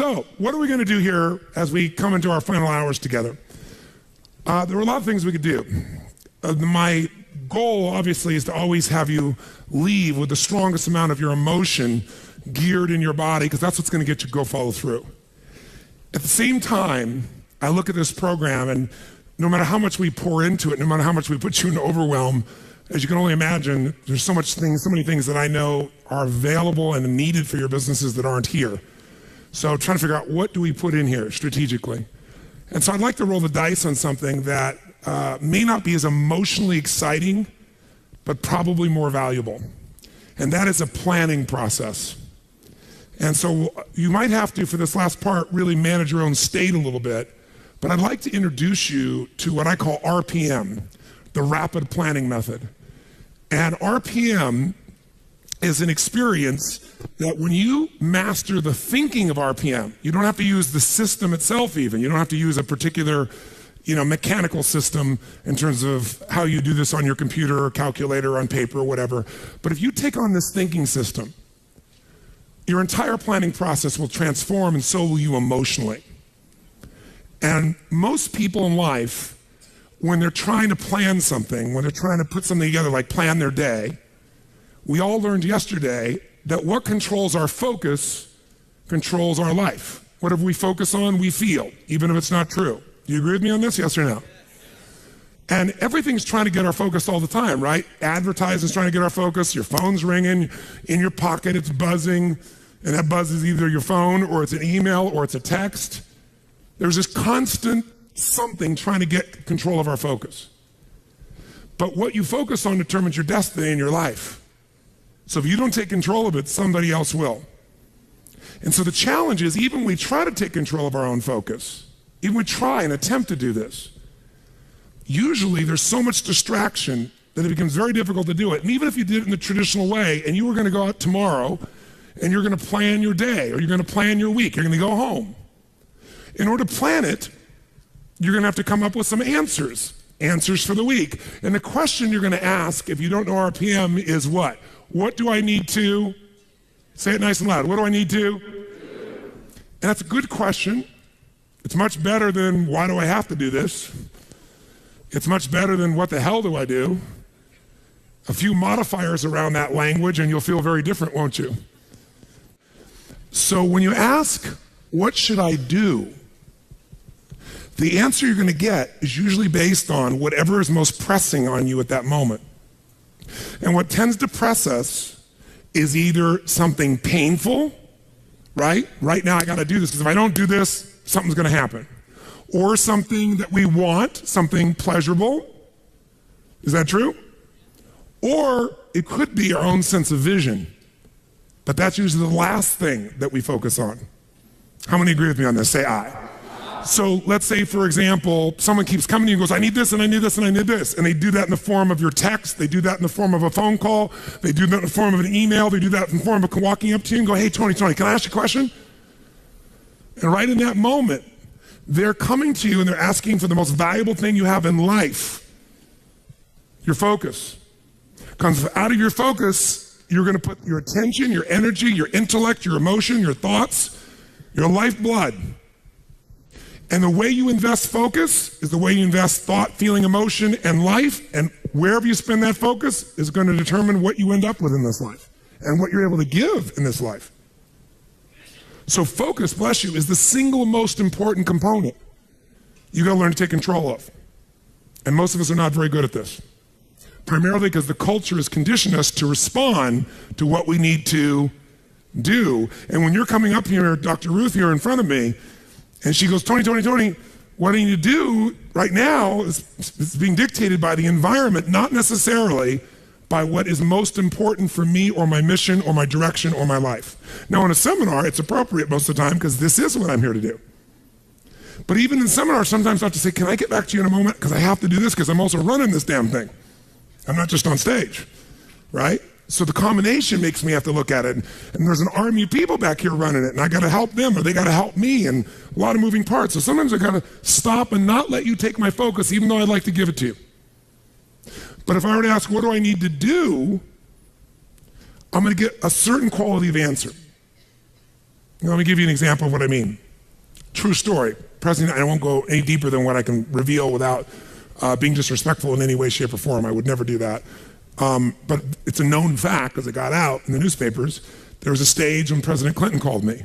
So, what are we going to do here as we come into our final hours together? There are a lot of things we could do. My goal, obviously, is to always have you leave with the strongest amount of your emotion geared in your body, because that's what's going to get you to go follow through. At the same time, I look at this program, and no matter how much we pour into it, no matter how much we put you in overwhelm, as you can only imagine, there's so many things that I know are available and needed for your businesses that aren't here. So trying to figure out, what do we put in here strategically? And so I'd like to roll the dice on something that may not be as emotionally exciting, but probably more valuable. And that is a planning process. And so you might have to, for this last part, really manage your own state a little bit. But I'd like to introduce you to what I call RPM, the rapid planning method. And RPM is an experience that when you master the thinking of RPM, you don't have to use the system itself even. You don't have to use a particular mechanical system in terms of how you do this on your computer or calculator or on paper or whatever. But if you take on this thinking system, your entire planning process will transform, and so will you emotionally. And most people in life, when they're trying to plan something, when they're trying to put something together, like plan their day, we all learned yesterday that what controls our focus controls our life. Whatever we focus on, we feel, even if it's not true. Do you agree with me on this, yes or no? And everything's trying to get our focus all the time, right? Advertising's trying to get our focus, your phone's ringing, in your pocket it's buzzing, and that buzz is either your phone, or it's an email, or it's a text. There's this constant something trying to get control of our focus. But what you focus on determines your destiny in your life. So if you don't take control of it, somebody else will. And so the challenge is, even when we try to take control of our own focus, even we try and attempt to do this, usually there's so much distraction that it becomes very difficult to do it. And even if you did it in the traditional way, and you were going to go out tomorrow, and you're going to plan your day, or you're going to plan your week, you're going to go home. In order to plan it, you're going to have to come up with some answers for the week. And the question you're going to ask, if you don't know RPM, is what? What do I need to? Say it nice and loud. What do I need to? And that's a good question. It's much better than, why do I have to do this? It's much better than, what the hell do I do? A few modifiers around that language and you'll feel very different, won't you? So when you ask, what should I do? The answer you're going to get is usually based on whatever is most pressing on you at that moment. And what tends to press us is either something painful, right? Right now I got to do this, because if I don't do this, something's going to happen. Or something that we want, something pleasurable. Is that true? Or it could be our own sense of vision. But that's usually the last thing that we focus on. How many agree with me on this? Say aye. So let's say, for example, someone keeps coming to you and goes, I need this, and I need this, and I need this. And they do that in the form of your text. They do that in the form of a phone call. They do that in the form of an email. They do that in the form of walking up to you and go, hey, Tony, can I ask you a question? And right in that moment, they're coming to you and they're asking for the most valuable thing you have in life, your focus. Because out of your focus, you're going to put your attention, your energy, your intellect, your emotion, your thoughts, your lifeblood. And the way you invest focus is the way you invest thought, feeling, emotion, and life. And wherever you spend that focus is going to determine what you end up with in this life and what you're able to give in this life. So focus, bless you, is the single most important component you got to learn to take control of. And most of us are not very good at this. Primarily because the culture has conditioned us to respond to what we need to do. And when you're coming up here, Dr. Ruth here in front of me, and she goes, Tony, what I need to do right now is being dictated by the environment, not necessarily by what is most important for me or my mission or my direction or my life. Now in a seminar, it's appropriate most of the time because this is what I'm here to do. But even in seminars, sometimes I have to say, can I get back to you in a moment? Because I have to do this because I'm also running this damn thing. I'm not just on stage, right? So the combination makes me have to look at it. And there's an army of people back here running it, and I got to help them, or they got to help me, and a lot of moving parts. So sometimes I got to stop and not let you take my focus, even though I'd like to give it to you. But if I were to ask, what do I need to do? I'm going to get a certain quality of answer. Let me give you an example of what I mean. True story. President, I won't go any deeper than what I can reveal without being disrespectful in any way, shape, or form. I would never do that. But it's a known fact, because it got out in the newspapers. There was a stage when President Clinton called me.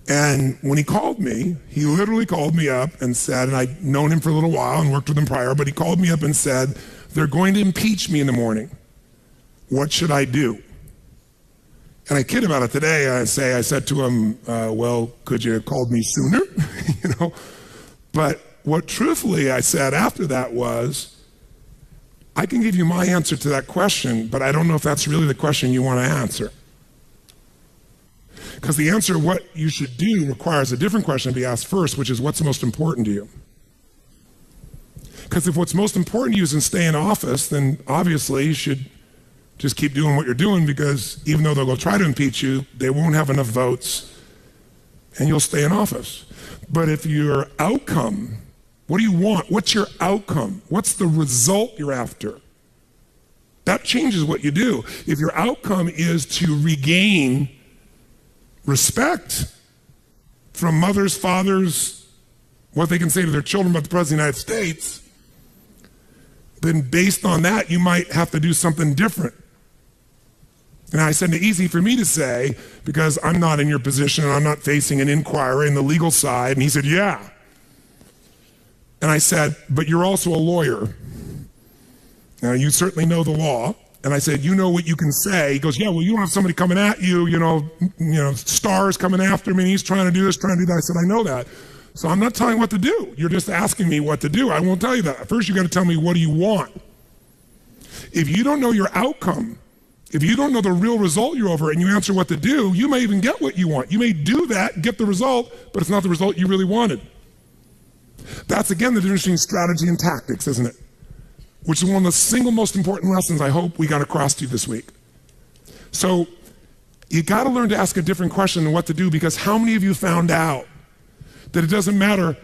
And when he called me, he literally called me up and said, and I'd known him for a little while and worked with him prior, but he called me up and said, they're going to impeach me in the morning. What should I do? And I kid about it today. I said to him, well, could you have called me sooner? But what truthfully I said after that was, I can give you my answer to that question, but I don't know if that's really the question you want to answer. Because the answer of what you should do requires a different question to be asked first, which is what's most important to you? Because if what's most important to you is to stay in office, then obviously you should just keep doing what you're doing, because even though they'll go try to impeach you, they won't have enough votes and you'll stay in office. But if your outcome, what do you want? What's your outcome? What's the result you're after? That changes what you do. If your outcome is to regain respect from mothers, fathers, what they can say to their children about the President of the United States, then based on that, you might have to do something different. And I said, it's easy for me to say, because I'm not in your position and I'm not facing an inquiry in the legal side. And he said, yeah. And I said, but you're also a lawyer. Now, you certainly know the law. And I said, you know what you can say. He goes, yeah, well, you don't have somebody coming at you, stars coming after me, and he's trying to do this, trying to do that. I said, I know that. So I'm not telling you what to do. You're just asking me what to do. I won't tell you that. First, you got to tell me, what do you want? If you don't know your outcome, if you don't know the real result you're over and you answer what to do, you may even get what you want. You may do that, get the result, but it's not the result you really wanted. That's, again, the difference between strategy and tactics, isn't it? Which is one of the single most important lessons I hope we got across to you this week. So you got to learn to ask a different question than what to do, because how many of you found out that it doesn't matter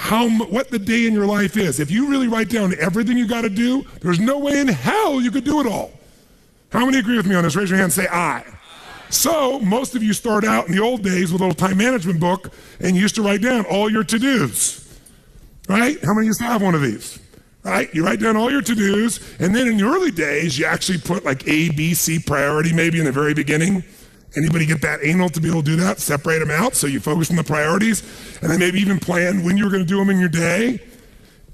what the day in your life is? If you really write down everything you got to do, there's no way in hell you could do it all. How many agree with me on this? Raise your hand and say aye. So most of you start out in the old days with a little time management book and you used to write down all your to-dos, right? How many used to have one of these? Right? You write down all your to-dos, and then in the early days, you actually put like A, B, C priority maybe in the very beginning. Anybody get that anal to be able to do that? Separate them out so you focus on the priorities, and then maybe even plan when you were going to do them in your day.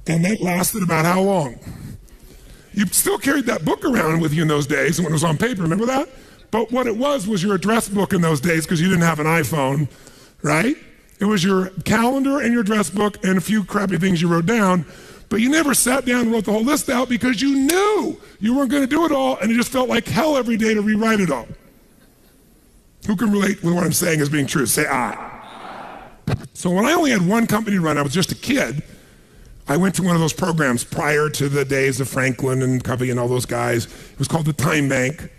And that lasted about how long? You still carried that book around with you in those days when it was on paper, remember that? But what it was your address book in those days, because you didn't have an iPhone, right? It was your calendar and your address book and a few crappy things you wrote down. But you never sat down and wrote the whole list out, because you knew you weren't going to do it all, and it just felt like hell every day to rewrite it all. Who can relate with what I'm saying as being true? Say aye. So when I only had one company to run, I was just a kid, I went to one of those programs prior to the days of Franklin and Covey and all those guys. It was called the Time Bank.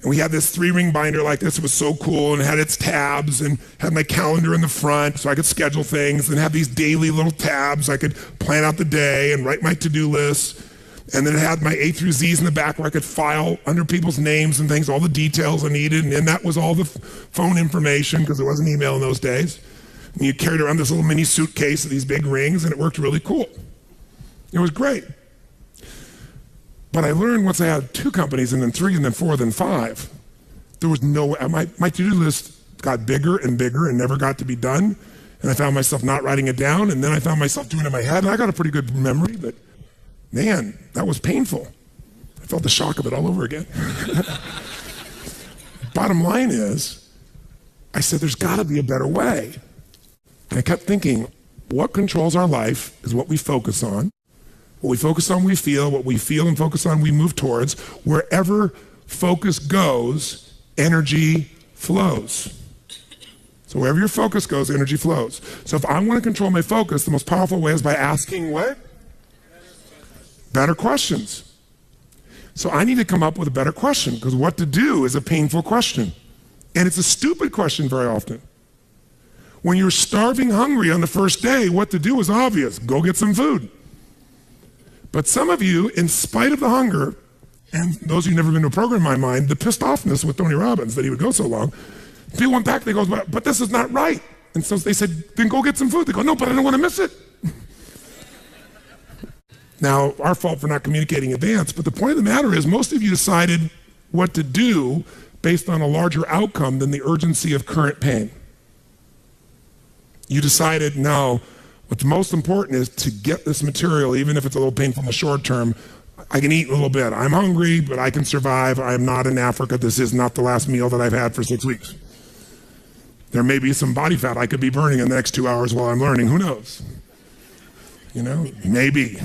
And we had this 3-ring binder like this. It was so cool, and it had its tabs and had my calendar in the front so I could schedule things, and have these daily little tabs. I could plan out the day and write my to-do lists. And then it had my A through Z's in the back where I could file under people's names and things, all the details I needed. And then that was all the phone information, because there wasn't email in those days. And you carried around this little mini suitcase of these big rings, and it worked really cool. It was great. But I learned once I had 2 companies, and then 3, and then 4, then 5, there was no way. My to-do list got bigger and bigger and never got to be done. And I found myself not writing it down, and then I found myself doing it in my head. And I got a pretty good memory, but man, that was painful. I felt the shock of it all over again. Bottom line is, I said, there's got to be a better way. And I kept thinking, what controls our life is what we focus on. What we focus on, we feel. What we feel and focus on, we move towards. Wherever focus goes, energy flows. So wherever your focus goes, energy flows. So if I want to control my focus, the most powerful way is by asking what? Better questions. So I need to come up with a better question, because what to do is a painful question. And it's a stupid question very often. When you're starving hungry on the first day, what to do is obvious. Go get some food. But some of you, in spite of the hunger, and those of you who've never been to a program in my mind, the pissed offness with Tony Robbins that he would go so long, People went back, they go, but this is not right. And so they said, then go get some food. They go, no, but I don't want to miss it. Now, our fault for not communicating in advance, but the point of the matter is most of you decided what to do based on a larger outcome than the urgency of current pain. You decided, no, what's most important is to get this material, even if it's a little painful in the short term. I can eat a little bit. I'm hungry, but I can survive. I am not in Africa. This is not the last meal that I've had for 6 weeks. There may be some body fat I could be burning in the next 2 hours while I'm learning. Who knows? You know, maybe.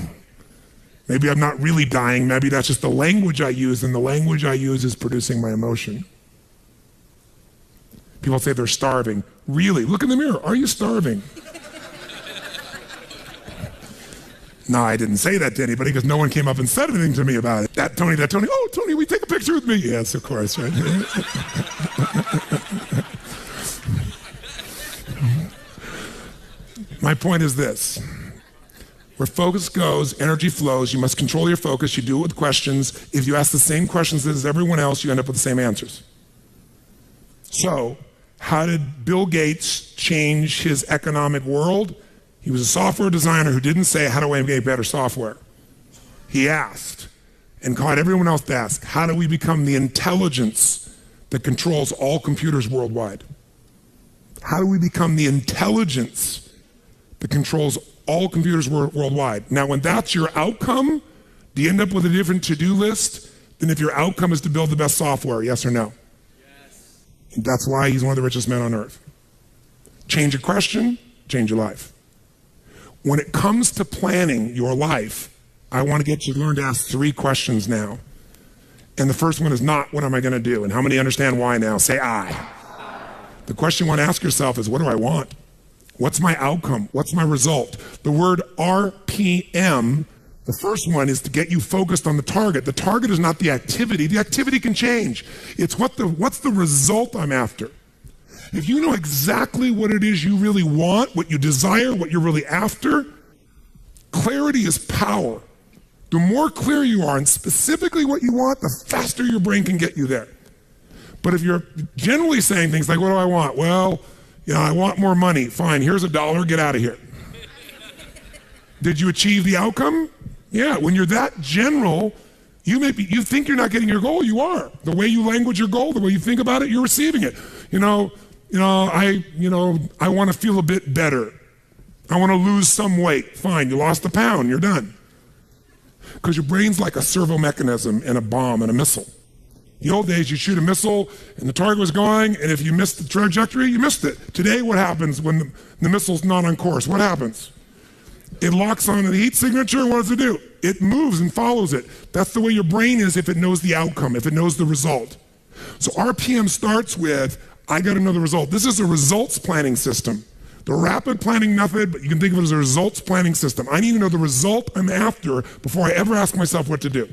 Maybe I'm not really dying. Maybe that's just the language I use, and the language I use is producing my emotion. People say they're starving. Really? Look in the mirror. Are you starving? No, I didn't say that to anybody because no one came up and said anything to me about it. That Tony. Oh, Tony, will you take a picture with me? Yes, of course. Right? My point is this. Where focus goes, energy flows. You must control your focus. You do it with questions. If you ask the same questions as everyone else, you end up with the same answers. So, how did Bill Gates change his economic world? He was a software designer who didn't say, how do I make better software? He asked, and caught everyone else to ask, how do we become the intelligence that controls all computers worldwide? How do we become the intelligence that controls all computers worldwide? Now, when that's your outcome, do you end up with a different to-do list than if your outcome is to build the best software, yes or no? Yes. And that's why he's one of the richest men on earth. Change a question, change your life. When it comes to planning your life, I want to get you to learn to ask 3 questions now. And the first one is not, what am I going to do? And how many understand why now? Say I. The question you want to ask yourself is, what do I want? What's my outcome? What's my result? The word RPM, the first one, is to get you focused on the target. The target is not the activity. The activity can change. It's what's the result I'm after. If you know exactly what it is you really want, what you desire, what you're really after, clarity is power. The more clear you are and specifically what you want, the faster your brain can get you there. But if you're generally saying things like, what do I want? Well, I want more money. Fine, here's $1, get out of here. Did you achieve the outcome? Yeah, when you're that general, you think you're not getting your goal, you are. The way you language your goal, the way you think about it, you're receiving it. I want to feel a bit better. I want to lose some weight. Fine, you lost a pound, you're done. Because your brain's like a servo mechanism and a bomb and a missile. In the old days, you shoot a missile and the target was going, and if you missed the trajectory, you missed it. Today, what happens when the missile's not on course? What happens? It locks on the heat signature, and what does it do? It moves and follows it. That's the way your brain is if it knows the outcome, if it knows the result. So RPM starts with, I got to know the result. This is a results planning system. The rapid planning method, but you can think of it as a results planning system. I need to know the result I'm after before I ever ask myself what to do.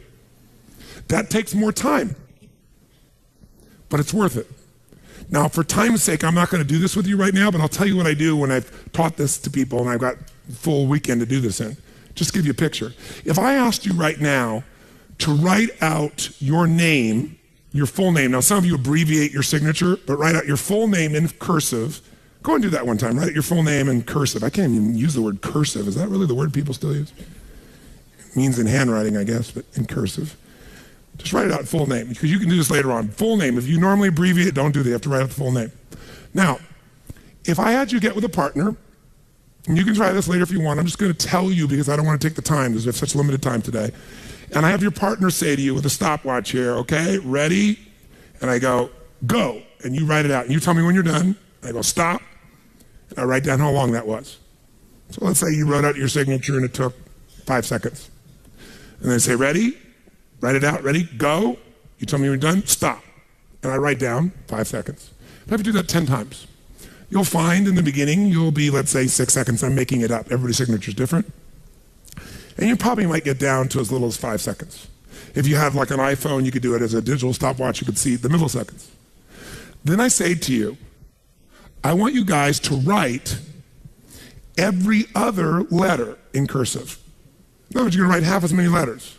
That takes more time, but it's worth it. Now, for time's sake, I'm not going to do this with you right now, but I'll tell you what I do when I've taught this to people and I've got a full weekend to do this in. Just to give you a picture. If I asked you right now to write out your name, your full name. Now, some of you abbreviate your signature, but write out your full name in cursive. Go and do that one time. Write out your full name in cursive. I can't even use the word cursive. Is that really the word people still use? It means in handwriting, I guess, but in cursive. Just write it out full name, because you can do this later on. Full name. If you normally abbreviate, don't do that. You have to write out the full name. Now, if I had you get with a partner, and you can try this later if you want. I'm just going to tell you because I don't want to take the time because we have such limited time today. And I have your partner say to you with a stopwatch here, okay, ready? And I go, go. And you write it out. And you tell me when you're done. I go, stop. And I write down how long that was. So let's say you wrote out your signature and it took 5 seconds. And then I say, ready? Write it out. Ready? Go. You tell me when you're done. Stop. And I write down 5 seconds. I have to do that 10 times. You'll find in the beginning, you'll be, let's say, 6 seconds. I'm making it up. Everybody's signature is different. And you probably might get down to as little as 5 seconds. If you have like an iPhone, you could do it as a digital stopwatch. You could see the milliseconds. Then I say to you, I want you guys to write every other letter in cursive. In other words, you're going to write half as many letters.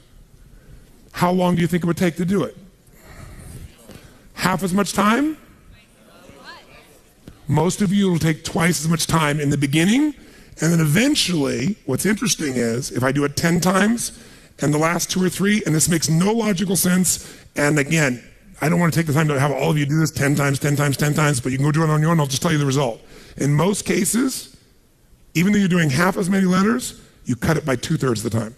How long do you think it would take to do it? Half as much time? Most of you will take twice as much time in the beginning, and then eventually, what's interesting is, if I do it 10 times, and the last 2 or 3, and this makes no logical sense, and again, I don't want to take the time to have all of you do this 10 times, 10 times, 10 times, but you can go do it on your own, I'll just tell you the result. In most cases, even though you're doing half as many letters, you cut it by 2/3 of the time.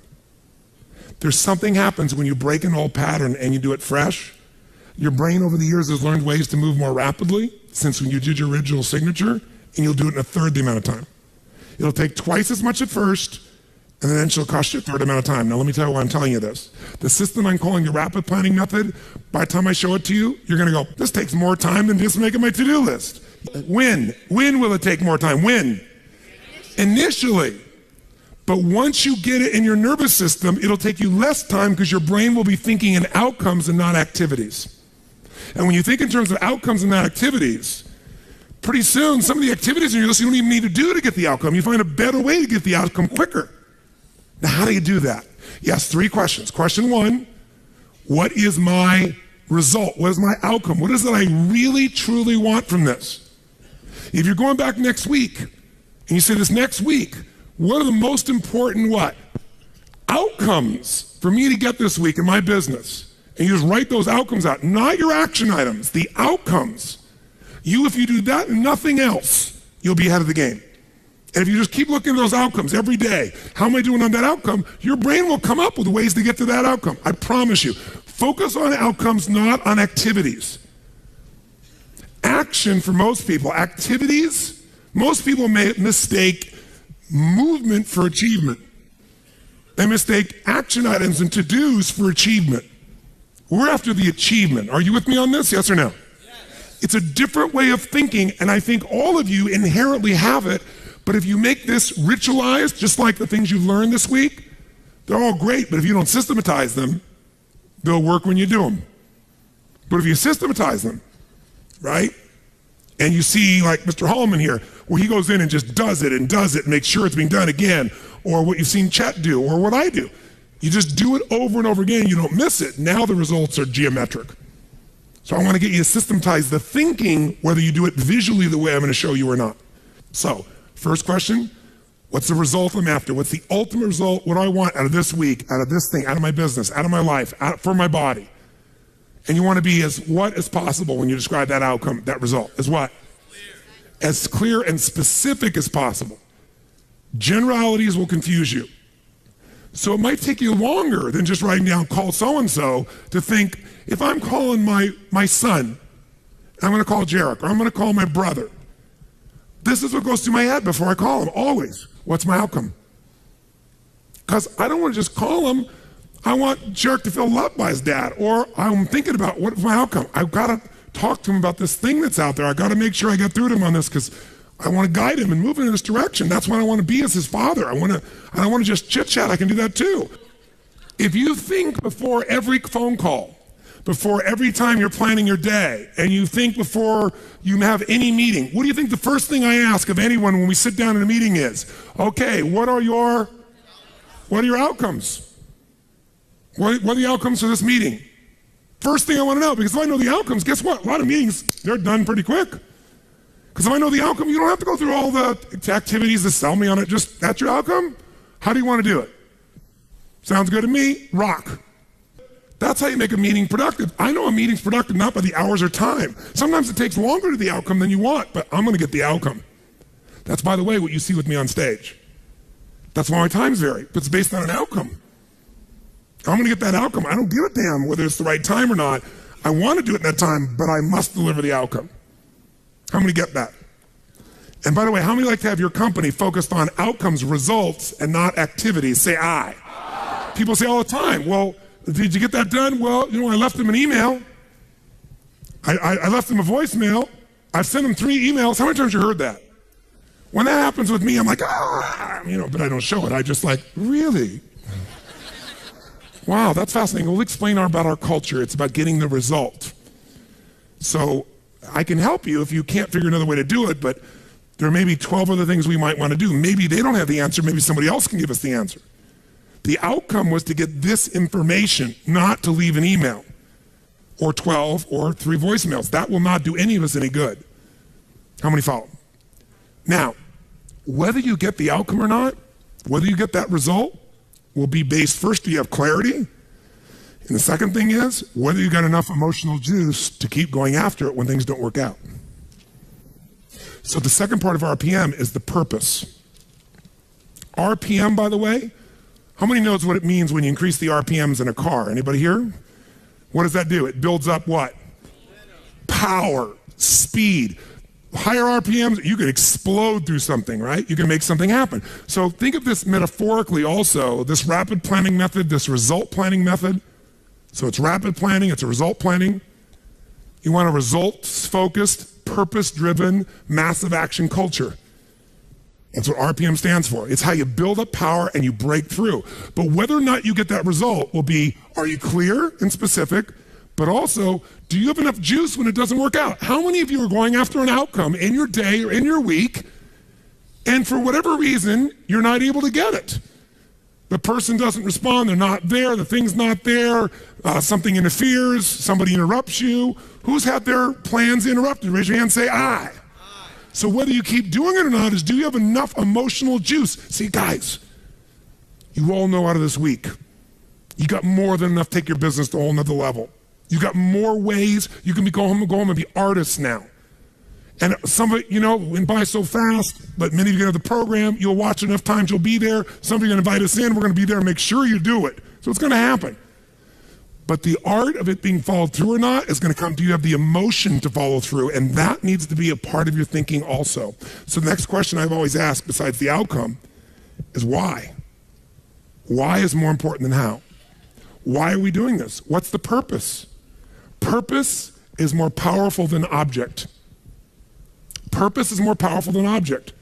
There's something happens when you break an old pattern and you do it fresh. Your brain over the years has learned ways to move more rapidly since when you did your original signature, and you'll do it in 1/3 the amount of time. It'll take twice as much at first, and then it'll cost you 1/3 amount of time. Now let me tell you why I'm telling you this. The system I'm calling the rapid planning method, by the time I show it to you, you're gonna go, this takes more time than just making my to-do list. When will it take more time? When? Initially. But once you get it in your nervous system, it'll take you less time because your brain will be thinking in outcomes and not activities. And when you think in terms of outcomes and not activities, pretty soon some of the activities in your list you don't even need to do to get the outcome. You find a better way to get the outcome quicker. Now, how do you do that? Yes, 3 questions. Question 1, what is my result? What is my outcome? What is it I really, truly want from this? If you're going back next week, and you say this next week, what are the most important what? Outcomes for me to get this week in my business? And you just write those outcomes out, not your action items, the outcomes. If you do that and nothing else, you'll be ahead of the game. And if you just keep looking at those outcomes every day, how am I doing on that outcome? Your brain will come up with ways to get to that outcome. I promise you. Focus on outcomes, not on activities. Action for most people, activities, most people may mistake movement for achievement. They mistake action items and to-dos for achievement. We're after the achievement. Are you with me on this? Yes or no? Yes. It's a different way of thinking, and I think all of you inherently have it, but if you make this ritualized, just like the things you've learned this week, they're all great, but if you don't systematize them, they'll work when you do them. But if you systematize them, right? And you see like Mr. Hallman here, where he goes in and just does it and makes sure it's being done again, or what you've seen Chet do, or what I do. You just do it over and over again, you don't miss it. Now the results are geometric. So I want to get you to systematize the thinking, whether you do it visually the way I'm going to show you or not. So, first question, what's the result I'm after? What's the ultimate result? What do I want out of this week, out of this thing, out of my business, out of my life, for my body? And you want to be as what as possible when you describe that outcome, that result. As what? As clear and specific as possible. Generalities will confuse you. So it might take you longer than just writing down call so-and-so to think, if I'm calling my son, I'm going to call Jarek, or I'm going to call my brother. This is what goes through my head before I call him, always. What's my outcome? Because I don't want to just call him. I want Jarek to feel loved by his dad, or I'm thinking about what's my outcome. I've got to talk to him about this thing that's out there. I've got to make sure I get through to him on this because I want to guide him and move him in this direction. That's what I want to be as his father. I don't want to just chit-chat. I can do that too. If you think before every phone call, before every time you're planning your day, and you think before you have any meeting, what do you think the first thing I ask of anyone when we sit down in a meeting is? Okay, what are your outcomes? What are the outcomes for this meeting? First thing I want to know, because if I know the outcomes, guess what? A lot of meetings, they're done pretty quick. Because if I know the outcome, you don't have to go through all the activities to sell me on it. Just, that's your outcome? How do you want to do it? Sounds good to me? Rock. That's how you make a meeting productive. I know a meeting's productive not by the hours or time. Sometimes it takes longer to the outcome than you want, but I'm going to get the outcome. That's, by the way, what you see with me on stage. That's why my times vary, but it's based on an outcome. I'm going to get that outcome. I don't give a damn whether it's the right time or not. I want to do it in that time, but I must deliver the outcome. How many get that? And by the way, how many like to have your company focused on outcomes, results, and not activities? Say aye. People say all the time, well, did you get that done? Well, I left them an email. I left them a voicemail. I've sent them 3 emails. How many times have you heard that? When that happens with me, I'm like, but I don't show it. I just like, really? Wow, that's fascinating. We'll explain about our culture. It's about getting the result. So I can help you if you can't figure another way to do it, but there may be 12 other things we might want to do. Maybe they don't have the answer. Maybe somebody else can give us the answer. The outcome was to get this information, not to leave an email or 12 or 3 voicemails. That will not do any of us any good. How many follow? Now, whether you get the outcome or not, whether you get that result, will be based, first, do you have clarity? And the second thing is, whether you got enough emotional juice to keep going after it when things don't work out. So the second part of RPM is the purpose. RPM, by the way, how many knows what it means when you increase the RPMs in a car? Anybody here? What does that do? It builds up what? Power, speed. Higher RPMs, you can explode through something, right? You can make something happen. So think of this metaphorically also, this rapid planning method, this result planning method. So it's rapid planning, it's a result planning. You want a results-focused, purpose-driven, massive action culture. That's what RPM stands for. It's how you build up power and you break through. But whether or not you get that result will be, are you clear and specific? But also, do you have enough juice when it doesn't work out? How many of you are going after an outcome in your day or in your week, and for whatever reason, you're not able to get it? The person doesn't respond, they're not there, the thing's not there, something interferes, somebody interrupts you. Who's had their plans interrupted? Raise your hand and say, I. So whether you keep doing it or not is, do you have enough emotional juice? See, guys, you all know out of this week, you got more than enough to take your business to a whole nother level. You got more ways. You can go home and be artists now. And some of it, went by so fast, but many of you get to the program, you'll watch enough times, you'll be there. Somebody's going to invite us in, we're going to be there and make sure you do it. So it's going to happen. But the art of it being followed through or not is going to come, do you have the emotion to follow through? And that needs to be a part of your thinking also. So the next question I've always asked, besides the outcome, is why? Why is more important than how? Why are we doing this? What's the purpose? Purpose is more powerful than object. Purpose is more powerful than object.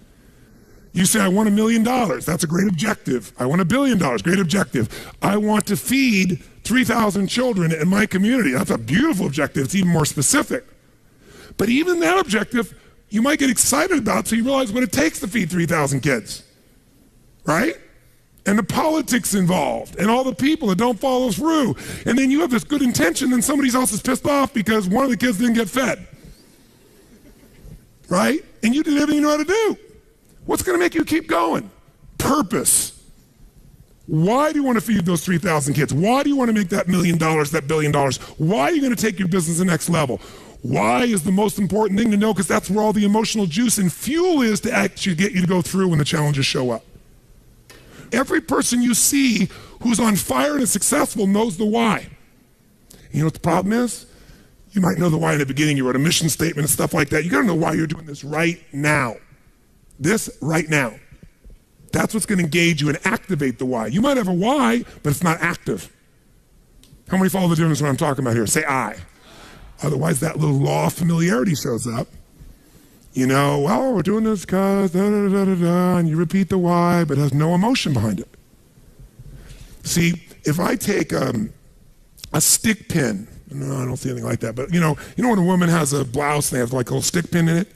You say, I want $1 million. That's a great objective. I want $1 billion. Great objective. I want to feed 3,000 children in my community. That's a beautiful objective. It's even more specific. But even that objective, you might get excited about, so you realize what it takes to feed 3,000 kids, right? And the politics involved, and all the people that don't follow through. And then you have this good intention, and somebody else is pissed off because one of the kids didn't get fed, right? And you did everything you know how to do. What's going to make you keep going? Purpose. Why do you want to feed those 3,000 kids? Why do you want to make that $1 million, that $1 billion? Why are you going to take your business to the next level? Why is the most important thing to know? Because that's where all the emotional juice and fuel is to actually get you to go through when the challenges show up. Every person you see who's on fire and is successful knows the why. You know what the problem is? You might know the why in the beginning. You wrote a mission statement and stuff like that. You got to know why you're doing this right now. This right now. That's what's going to engage you and activate the why. You might have a why, but it's not active. How many follow the difference when I'm talking about here? Say I. Otherwise, that little law of familiarity shows up. Well, we're doing this because da-da-da-da-da, and you repeat the why, but it has no emotion behind it. See, if I take a stick pin, no, I don't see anything like that, but you know when a woman has a blouse and they have like a little stick pin in it?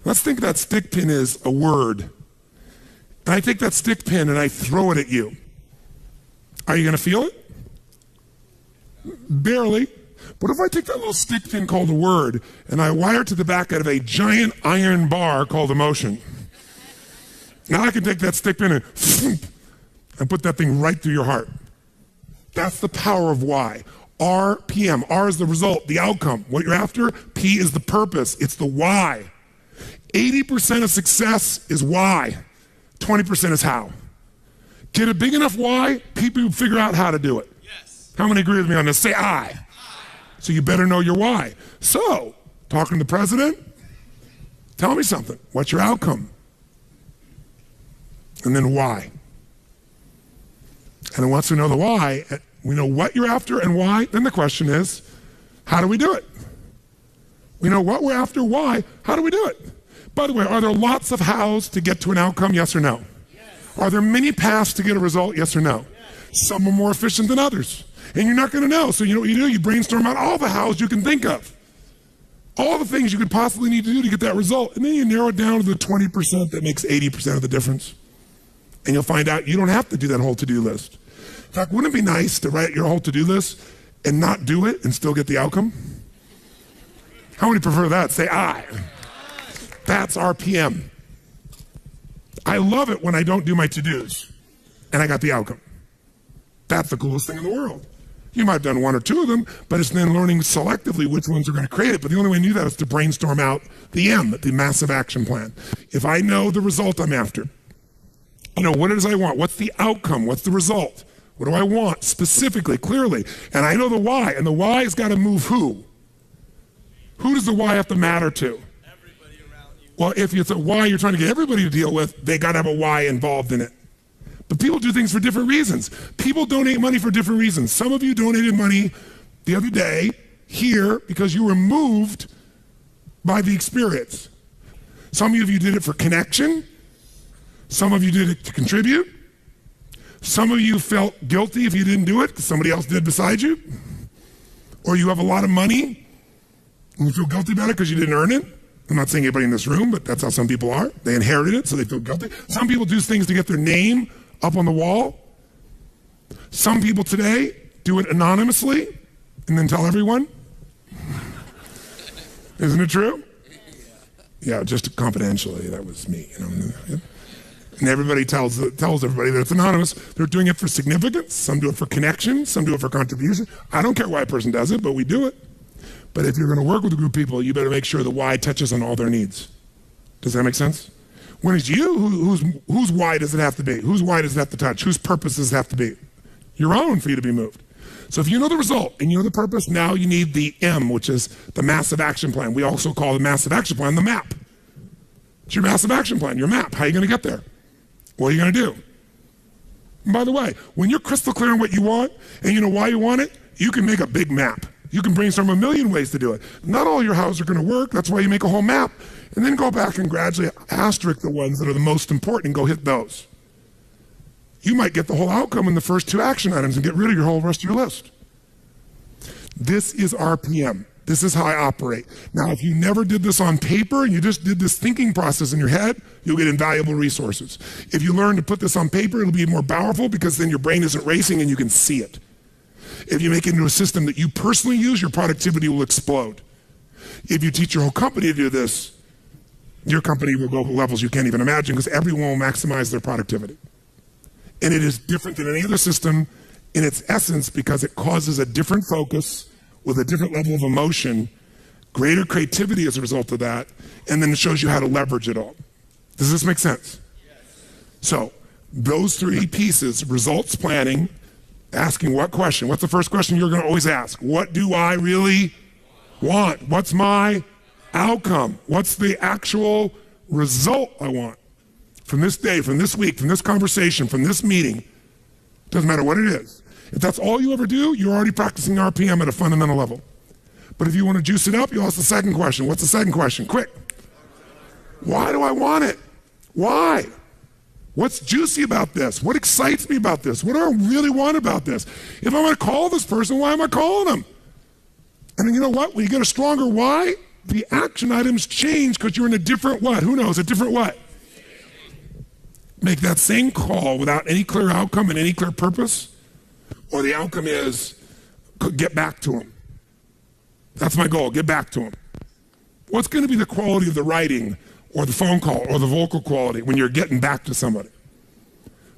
Let's think that stick pin is a word. And I take that stick pin and I throw it at you. Are you going to feel it? Barely. But if I take that little stick pin called a word and I wire it to the back out of a giant iron bar called emotion, now I can take that stick pin and put that thing right through your heart. That's the power of why. RPM. R is the result, the outcome, what you're after. P is the purpose. It's the why. 80% of success is why. 20% is how. Get a big enough why, people will figure out how to do it. Yes. How many agree with me on this? Say I. So you better know your why. So, talking to the president, tell me something. What's your outcome? And then why? And then once we know the why, we know what you're after and why, then the question is, how do we do it? We know what we're after, why, how do we do it? By the way, are there lots of hows to get to an outcome, yes or no? Yes. Are there many paths to get a result, yes or no? Yes. Some are more efficient than others. And you're not going to know. So you know what you do? You brainstorm out all the hows you can think of. All the things you could possibly need to do to get that result. And then you narrow it down to the 20% that makes 80% of the difference. And you'll find out you don't have to do that whole to-do list. In fact, wouldn't it be nice to write your whole to-do list and not do it and still get the outcome? How many prefer that? Say I. That's RPM. I love it when I don't do my to-dos and I got the outcome. That's the coolest thing in the world. You might have done one or two of them, but it's then learning selectively which ones are going to create it. But the only way to do that is to brainstorm out the M, the massive action plan. If I know the result I'm after, I know what it is I want, what's the outcome, what's the result, what do I want specifically, clearly, and I know the why, and the why has got to move who? Who does the why have to matter to? Everybody around you. Well, if it's a why you're trying to get everybody to deal with, they got to have a why involved in it. But people do things for different reasons. People donate money for different reasons. Some of you donated money the other day here because you were moved by the experience. Some of you did it for connection. Some of you did it to contribute. Some of you felt guilty if you didn't do it because somebody else did beside you. Or you have a lot of money and you feel guilty about it because you didn't earn it. I'm not saying anybody in this room, but that's how some people are. They inherited it, so they feel guilty. Some people do things to get their name up on the wall. Some people today do it anonymously and then tell everyone. Isn't it true? Yeah, just confidentially. That was me. You know? And everybody tells everybody that it's anonymous. They're doing it for significance. Some do it for connection. Some do it for contribution. I don't care why a person does it, but we do it. But if you're going to work with a group of people, you better make sure the why touches on all their needs. Does that make sense? When it's you, whose why does it have to be? Whose why does it have to touch? Whose purpose does it have to be? Your own for you to be moved. So if you know the result and you know the purpose, now you need the M, which is the massive action plan. We also call the massive action plan the map. It's your massive action plan, your map. How are you going to get there? What are you going to do? And by the way, when you're crystal clear on what you want and you know why you want it, you can make a big map. You can brainstorm a million ways to do it. Not all your houses are going to work. That's why you make a whole map. And then go back and gradually asterisk the ones that are the most important and go hit those. You might get the whole outcome in the first two action items and get rid of your whole rest of your list. This is RPM. This is how I operate. Now, if you never did this on paper and you just did this thinking process in your head, you'll get invaluable resources. If you learn to put this on paper, it'll be more powerful because then your brain isn't racing and you can see it. If you make it into a system that you personally use, your productivity will explode. If you teach your whole company to do this, your company will go to levels you can't even imagine because everyone will maximize their productivity. And it is different than any other system in its essence because it causes a different focus with a different level of emotion, greater creativity as a result of that, and then it shows you how to leverage it all. Does this make sense? Yes. So those three pieces, results planning, asking what question? What's the first question you're going to always ask? What do I really want? What's my outcome? What's the actual result I want from this day, from this week, from this conversation, from this meeting? Doesn't matter what it is. If that's all you ever do, you're already practicing RPM at a fundamental level. But if you want to juice it up, you ask the second question. What's the second question? Quick. Why do I want it? Why? What's juicy about this? What excites me about this? What do I really want about this? If I'm going to call this person, why am I calling them? And then you know what? When you get a stronger why, the action items change because you're in a different what? Who knows? A different what? Make that same call without any clear outcome and any clear purpose, or the outcome is get back to them. That's my goal, get back to them. What's going to be the quality of the writing or the phone call or the vocal quality when you're getting back to somebody?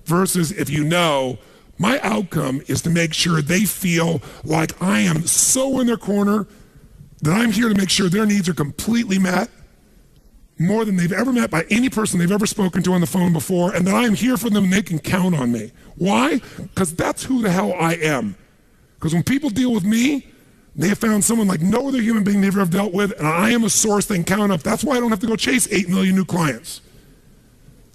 Versus if you know, my outcome is to make sure they feel like I am so in their corner that I'm here to make sure their needs are completely met, more than they've ever met by any person they've ever spoken to on the phone before, and that I'm here for them and they can count on me. Why? Because that's who the hell I am. Because when people deal with me, they have found someone like no other human being they've ever dealt with, and I am a source they can count on. That's why I don't have to go chase 8 million new clients.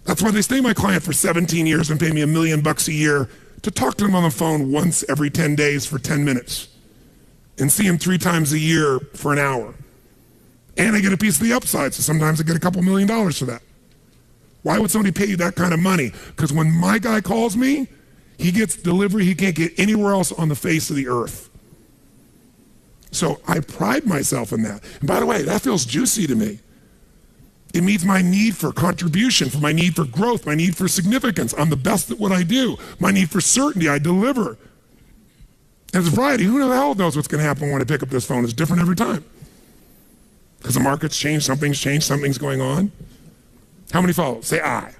That's why they stay my client for 17 years and pay me $1 million a year to talk to them on the phone once every 10 days for 10 minutes and see them 3 times a year for an hour. And I get a piece of the upside, so sometimes I get a couple $1 million for that. Why would somebody pay you that kind of money? Because when my guy calls me, he gets delivery he can't get anywhere else on the face of the earth. So I pride myself in that. And by the way, that feels juicy to me. It meets my need for contribution, for my need for growth, my need for significance. I'm the best at what I do. My need for certainty, I deliver. And it's variety. Who the hell knows what's going to happen when I pick up this phone? It's different every time. Because the market's changed, something's going on. How many follow? Say I.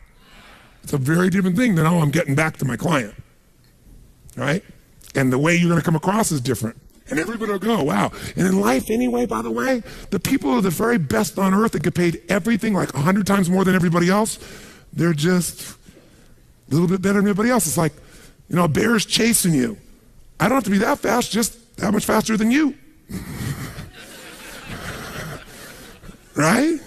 It's a very different thing than, oh, I'm getting back to my client, right? And the way you're going to come across is different. And everybody will go, wow. And in life anyway, by the way, the people who are the very best on earth that get paid everything like 100 times more than everybody else, they're just a little bit better than everybody else. It's like, you know, a bear's chasing you. I don't have to be that fast, just that much faster than you. Right?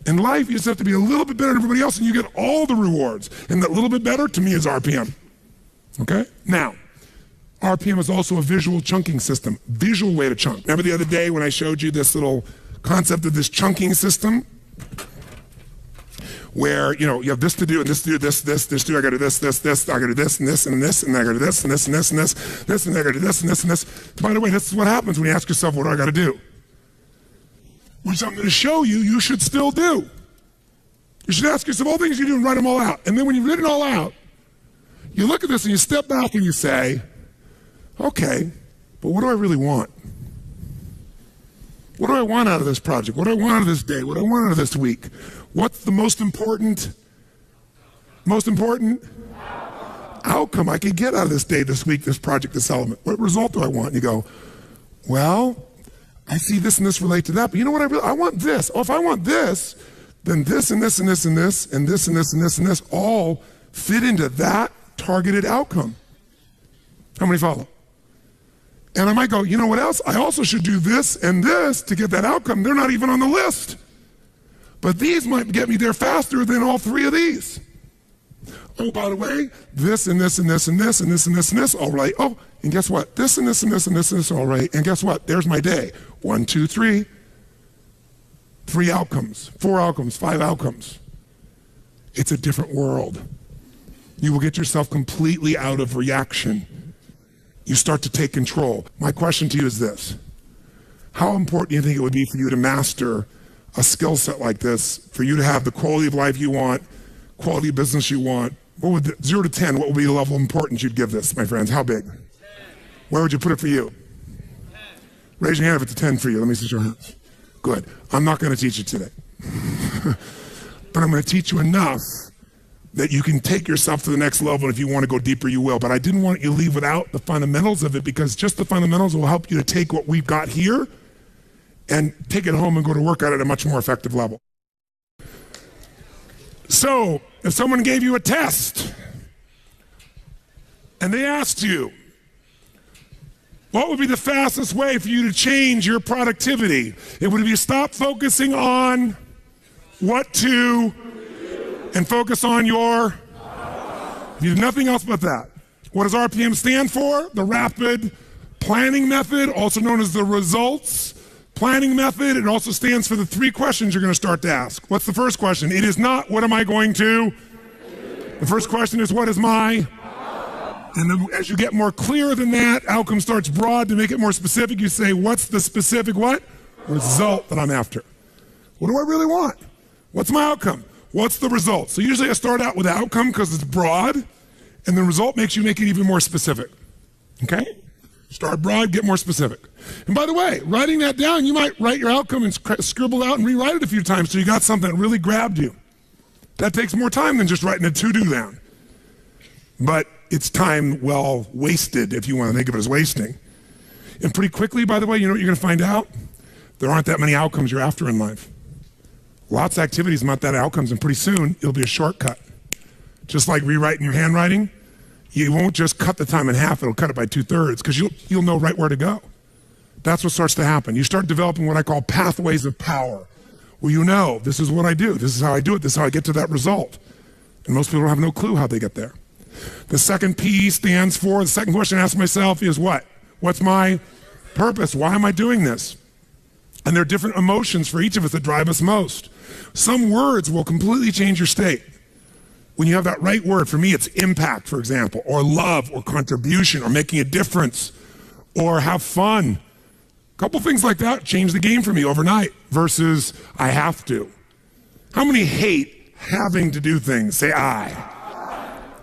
In life, you just have to be a little bit better than everybody else and you get all the rewards. And that little bit better, to me, is RPM. Okay? Now, RPM is also a visual chunking system, visual way to chunk. Remember the other day when I showed you this little concept of this chunking system? Where, you know, you have this to do, and this to do, this to do, I gotta do this, I gotta do this, and this, and this, and I gotta do this, and this, and this, and this, and I gotta do this, and this, and this. By the way, this is what happens when you ask yourself, what do I gotta do? Which I'm gonna show you, you should still do. You should ask yourself all things you do and write them all out. And then when you've written it all out, you look at this and you step back and you say, okay, but what do I really want? What do I want out of this project? What do I want out of this day? What do I want out of this week? What's the most important outcome I could get out of this day, this week, this project, this element? What result do I want? And you go, well, I see this and this relate to that, but you know what I want this. Oh, if I want this, then this and this and this and this and this and this and this and this all fit into that targeted outcome. How many follow? And I might go, you know what else? I also should do this and this to get that outcome. They're not even on the list. But these might get me there faster than all three of these. Oh, by the way, this and this and this and this and this and this and this, all right. Oh, and guess what? This and this and this and this and this, all right. And guess what? There's my day. 1, 2, 3. 3 outcomes, 4 outcomes, 5 outcomes. It's a different world. You will get yourself completely out of reaction. You start to take control. My question to you is this. How important do you think it would be for you to master a skill set like this, for you to have the quality of life you want, quality of business you want? What would 0 to 10, what would be the level of importance you'd give this, my friends? How big? 10. Where would you put it for you? 10. Raise your hand if it's a 10 for you. Let me see your hands. Good. I'm not going to teach you today. But I'm going to teach you enough that you can take yourself to the next level. If you want to go deeper, you will. But I didn't want you to leave without the fundamentals of it, because just the fundamentals will help you to take what we've got here and take it home and go to work at it at a much more effective level. So, if someone gave you a test and they asked you, what would be the fastest way for you to change your productivity? It would be stop focusing on what to and focus on your, you do nothing else but that. What does RPM stand for? The rapid planning method, also known as the results planning method. It also stands for the 3 questions you're going to start to ask. What's the first question? It is not, what am I going to? The first question is, what is my? And then as you get more clear than that, outcome starts broad. To make it more specific, you say, what's the specific what? Result that I'm after. What do I really want? What's my outcome? What's the result? So usually I start out with outcome because it's broad, and the result makes you make it even more specific. Okay? Start broad, get more specific. And by the way, writing that down, you might write your outcome and scribble out and rewrite it a few times so you got something that really grabbed you. That takes more time than just writing a to-do down. But it's time well wasted, if you want to think of it as wasting. And pretty quickly, by the way, you know what you're going to find out? There aren't that many outcomes you're after in life. Lots of activities, not that outcomes, and pretty soon it'll be a shortcut. Just like rewriting your handwriting, you won't just cut the time in half, it'll cut it by 2/3 because you'll know right where to go. That's what starts to happen. You start developing what I call pathways of power, where you know, this is what I do, this is how I do it, this is how I get to that result. And most people have no clue how they get there. The second P stands for, the second question I ask myself is what? What's my purpose? Why am I doing this? And there are different emotions for each of us that drive us most. Some words will completely change your state. When you have that right word, for me it's impact, for example, or love, or contribution, or making a difference, or have fun. A couple things like that change the game for me overnight versus I have to. How many hate having to do things? Say I.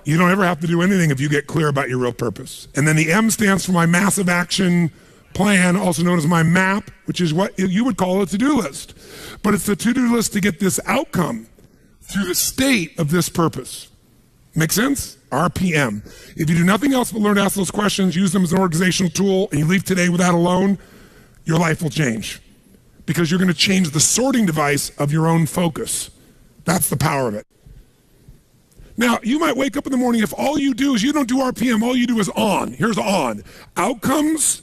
You don't ever have to do anything if you get clear about your real purpose. And then the M stands for my massive action plan, also known as my map, which is what you would call a to-do list. But it's the to-do list to get this outcome through the state of this purpose. Make sense? RPM. If you do nothing else but learn to ask those questions, use them as an organizational tool, and you leave today with that alone, your life will change. Because you're going to change the sorting device of your own focus. That's the power of it. Now, you might wake up in the morning, if all you do is you don't do RPM, all you do is on. Here's on. Outcomes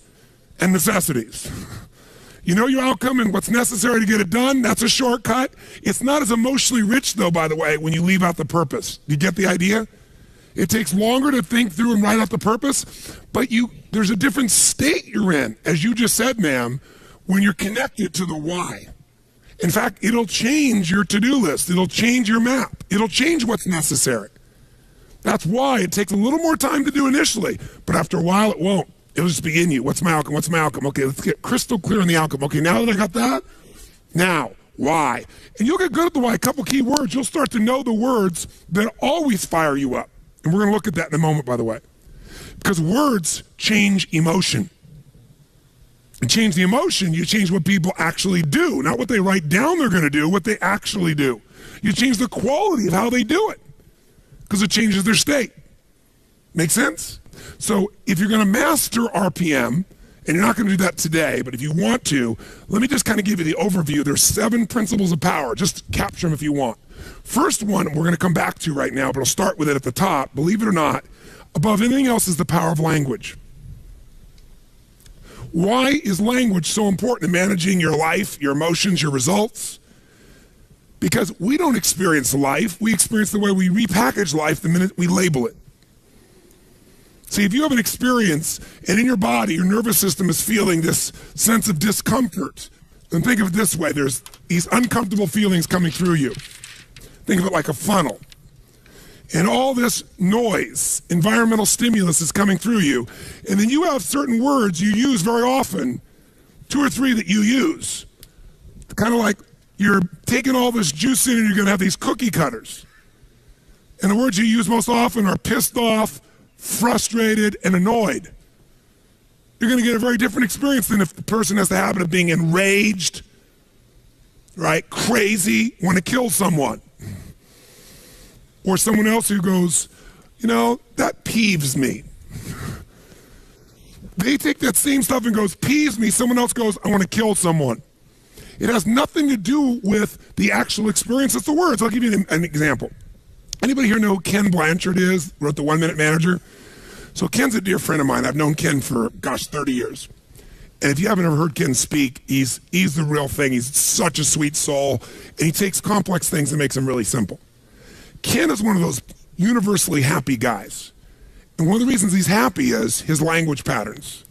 and necessities. You know your outcome and what's necessary to get it done? That's a shortcut. It's not as emotionally rich, though, by the way, when you leave out the purpose. You get the idea? It takes longer to think through and write out the purpose, but there's a different state you're in, as you just said, ma'am, when you're connected to the why. In fact, it'll change your to-do list. It'll change your map. It'll change what's necessary. That's why it takes a little more time to do initially, but after a while it won't. It'll just be in you. What's my outcome? What's my outcome? Okay, let's get crystal clear on the outcome. Okay, now that I got that, now, why? And you'll get good at the why. A couple key words. You'll start to know the words that always fire you up. And we're going to look at that in a moment, by the way. Because words change emotion. And change the emotion, you change what people actually do. Not what they write down they're going to do, what they actually do. You change the quality of how they do it. Because it changes their state. Make sense? So if you're going to master RPM, and you're not going to do that today, but if you want to, let me just kind of give you the overview. There's 7 principles of power. Just capture them if you want. First one we're going to come back to right now, but I'll start with it at the top. Believe it or not, above anything else is the power of language. Why is language so important in managing your life, your emotions, your results? Because we don't experience life. We experience the way we repackage life the minute we label it. See, if you have an experience and in your body, your nervous system is feeling this sense of discomfort, then think of it this way. There's these uncomfortable feelings coming through you. Think of it like a funnel. And all this noise, environmental stimulus is coming through you. And then you have certain words you use very often, 2 or 3 that you use. Kind of like you're taking all this juice in and you're going to have these cookie cutters. And the words you use most often are pissed off, frustrated, and annoyed. You're going to get a very different experience than if the person has the habit of being enraged, right, crazy, want to kill someone. Or someone else who goes, you know, that peeves me. They take that same stuff and goes, peeves me. Someone else goes, I want to kill someone. It has nothing to do with the actual experience. It's the words. I'll give you an example. Anybody here know who Ken Blanchard is? Wrote the 1 Minute Manager. So Ken's a dear friend of mine. I've known Ken for, 30 years. And if you haven't ever heard Ken speak, he's the real thing. He's such a sweet soul. And he takes complex things and makes them really simple. Ken is one of those universally happy guys. And one of the reasons he's happy is his language patterns.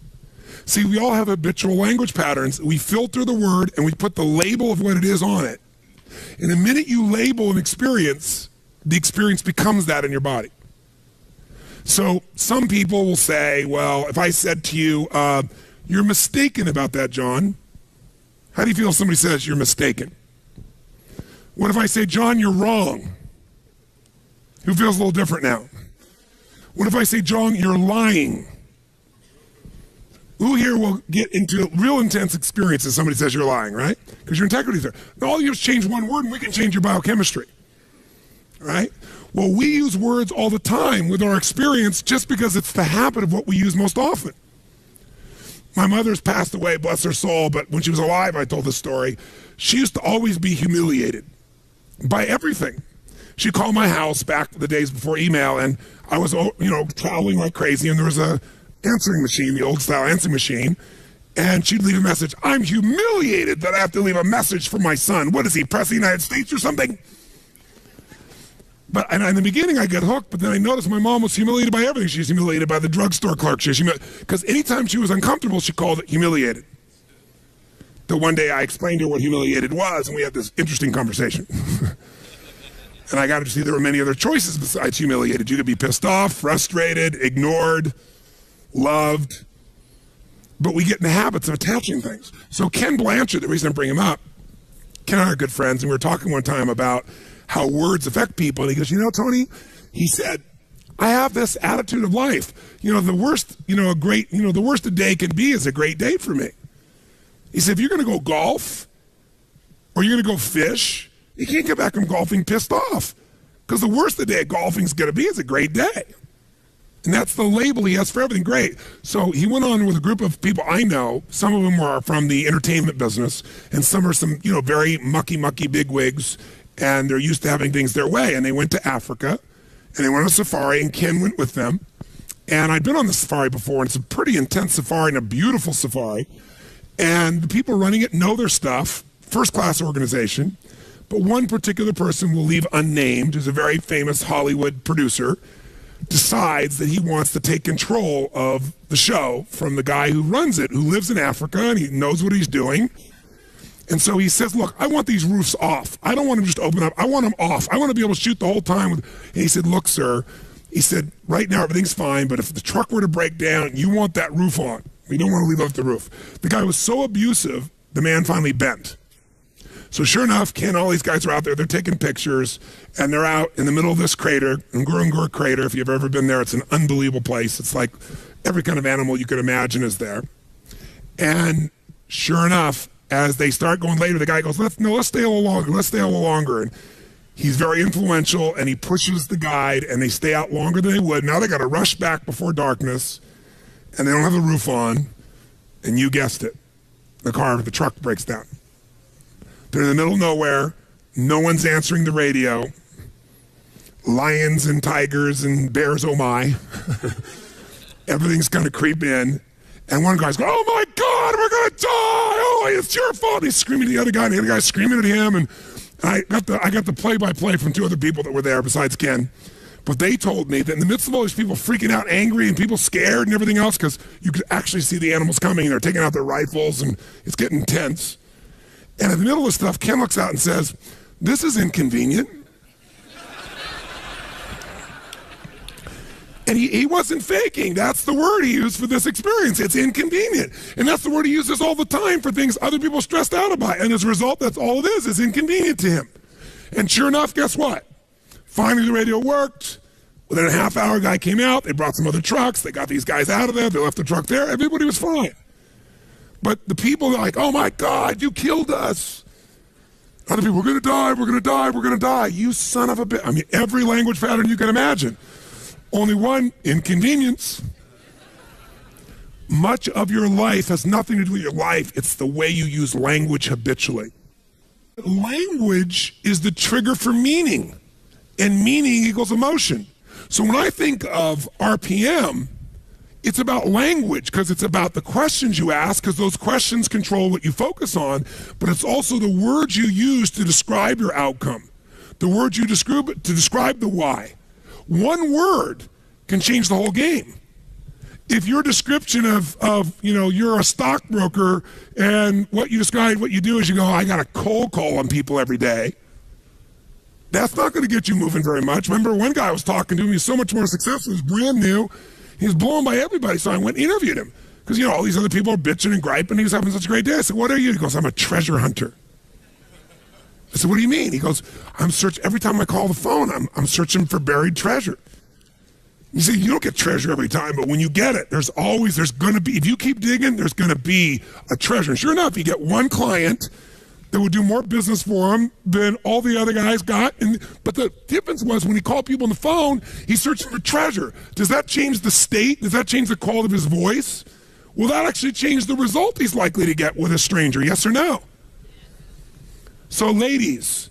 See, we all have habitual language patterns. We filter the word and we put the label of what it is on it. And the minute you label an experience, the experience becomes that in your body. So some people will say, well, if I said to you, you're mistaken about that, John. How do you feel if somebody says you're mistaken? What if I say, John, you're wrong? Who feels a little different now? What if I say, John, you're lying? Who here will get into real intense experiences somebody says you're lying, right? Because your integrity's there. Now, all you have to change one word and we can change your biochemistry, right? Well, we use words all the time with our experience just because it's the habit of what we use most often. My mother's passed away, bless her soul, but when she was alive, I told this story. She used to always be humiliated by everything. She'd call my house back the days before email, and I was, traveling like crazy, and there was a answering machine, the old style answering machine, and she'd leave a message. I'm humiliated that I have to leave a message for my son. What is he, President of the United States or something? And in the beginning, I get hooked, but then I noticed my mom was humiliated by everything. She was humiliated by the drugstore clerk. Because anytime she was uncomfortable, she called it humiliated. Till one day I explained to her what humiliated was, and we had this interesting conversation. And I got to see there were many other choices besides humiliated. You could be pissed off, frustrated, ignored, loved. But we get in the habits of attaching things. So Ken Blanchard, the reason I bring him up, Ken and I are good friends, and we were talking one time about how words affect people. And he goes, Tony, he said, I have this attitude of life. The worst, the worst a day can be is a great day for me. He said, if you're going to go golf or you're going to go fish, you can't get back from golfing pissed off, because the worst a day of golfing is going to be is a great day. And that's the label he has for everything. Great. So he went on with a group of people I know. Some of them are from the entertainment business, and some are some, very mucky bigwigs, and they're used to having things their way. And they went to Africa, and they went on a safari, and Ken went with them. And I'd been on the safari before, and it's a pretty intense safari and a beautiful safari. And the people running it know their stuff, first-class organization. But one particular person we'll leave unnamed, who's a very famous Hollywood producer, decides that he wants to take control of the show from the guy who runs it, who lives in Africa, and he knows what he's doing. And so he says, look, I want these roofs off. I don't want them just to open up. I want them off. I want to be able to shoot the whole time. And he said, look, sir, he said, right now everything's fine, but if the truck were to break down, you want that roof on. We don't want to leave off the roof. The guy was so abusive, the man finally bent. So sure enough, Ken, all these guys are out there, they're taking pictures, and they're out in the middle of this crater, Ngorongoro crater. If you've ever been there, it's an unbelievable place. It's like every kind of animal you could imagine is there. And sure enough, as they start going later, the guy goes, let's stay a little longer. And he's very influential, and he pushes the guide, and they stay out longer than they would. Now they got to rush back before darkness, and they don't have the roof on, and you guessed it, the truck breaks down. They're in the middle of nowhere. No one's answering the radio. Lions and tigers and bears, oh my. Everything's going to creep in. And one guy's going, oh my God, we're going to die. Oh, it's your fault. He's screaming at the other guy, and the other guy's screaming at him. And I got the play-by-play from two other people that were there besides Ken. But they told me that in the midst of all these people freaking out, angry, and people scared and everything else, because you could actually see the animals coming, and they're taking out their rifles, and it's getting tense. And in the middle of stuff, Ken looks out and says, this is inconvenient. And he wasn't faking. That's the word he used for this experience. It's inconvenient. And that's the word he uses all the time for things other people are stressed out about. And as a result, that's all it is inconvenient to him. And sure enough, guess what? Finally, the radio worked. Within a half hour, a guy came out. They brought some other trucks. They got these guys out of there. They left the truck there. Everybody was fine. But the people are like, oh my God, you killed us. Other people, we're going to die, we're going to die, we're going to die. You son of a bitch. I mean, every language pattern you can imagine. Only one, inconvenience. Much of your life has nothing to do with your life. It's the way you use language habitually. Language is the trigger for meaning, and meaning equals emotion. So when I think of RPM, it's about language, because it's about the questions you ask, because those questions control what you focus on, but it's also the words you use to describe your outcome, the words you describe to describe the why. One word can change the whole game. If your description of you're a stockbroker, and what you describe, what you do is you go, I got a cold call on people every day, that's not going to get you moving very much. Remember, one guy I was talking to, he was so much more successful, he was brand new, he was blown by everybody, so I went and interviewed him. Because, all these other people are bitching and griping. He was having such a great day. I said, what are you? He goes, I'm a treasure hunter. I said, what do you mean? He goes, every time I call the phone, I'm searching for buried treasure. You see, you don't get treasure every time, but when you get it, there's going to be, if you keep digging, there's going to be a treasure. And sure enough, you get one client that would do more business for him than all the other guys got. But the difference was when he called people on the phone, he's searching for treasure. Does that change the state? Does that change the quality of his voice? Will that actually change the result he's likely to get with a stranger? Yes or no? So ladies,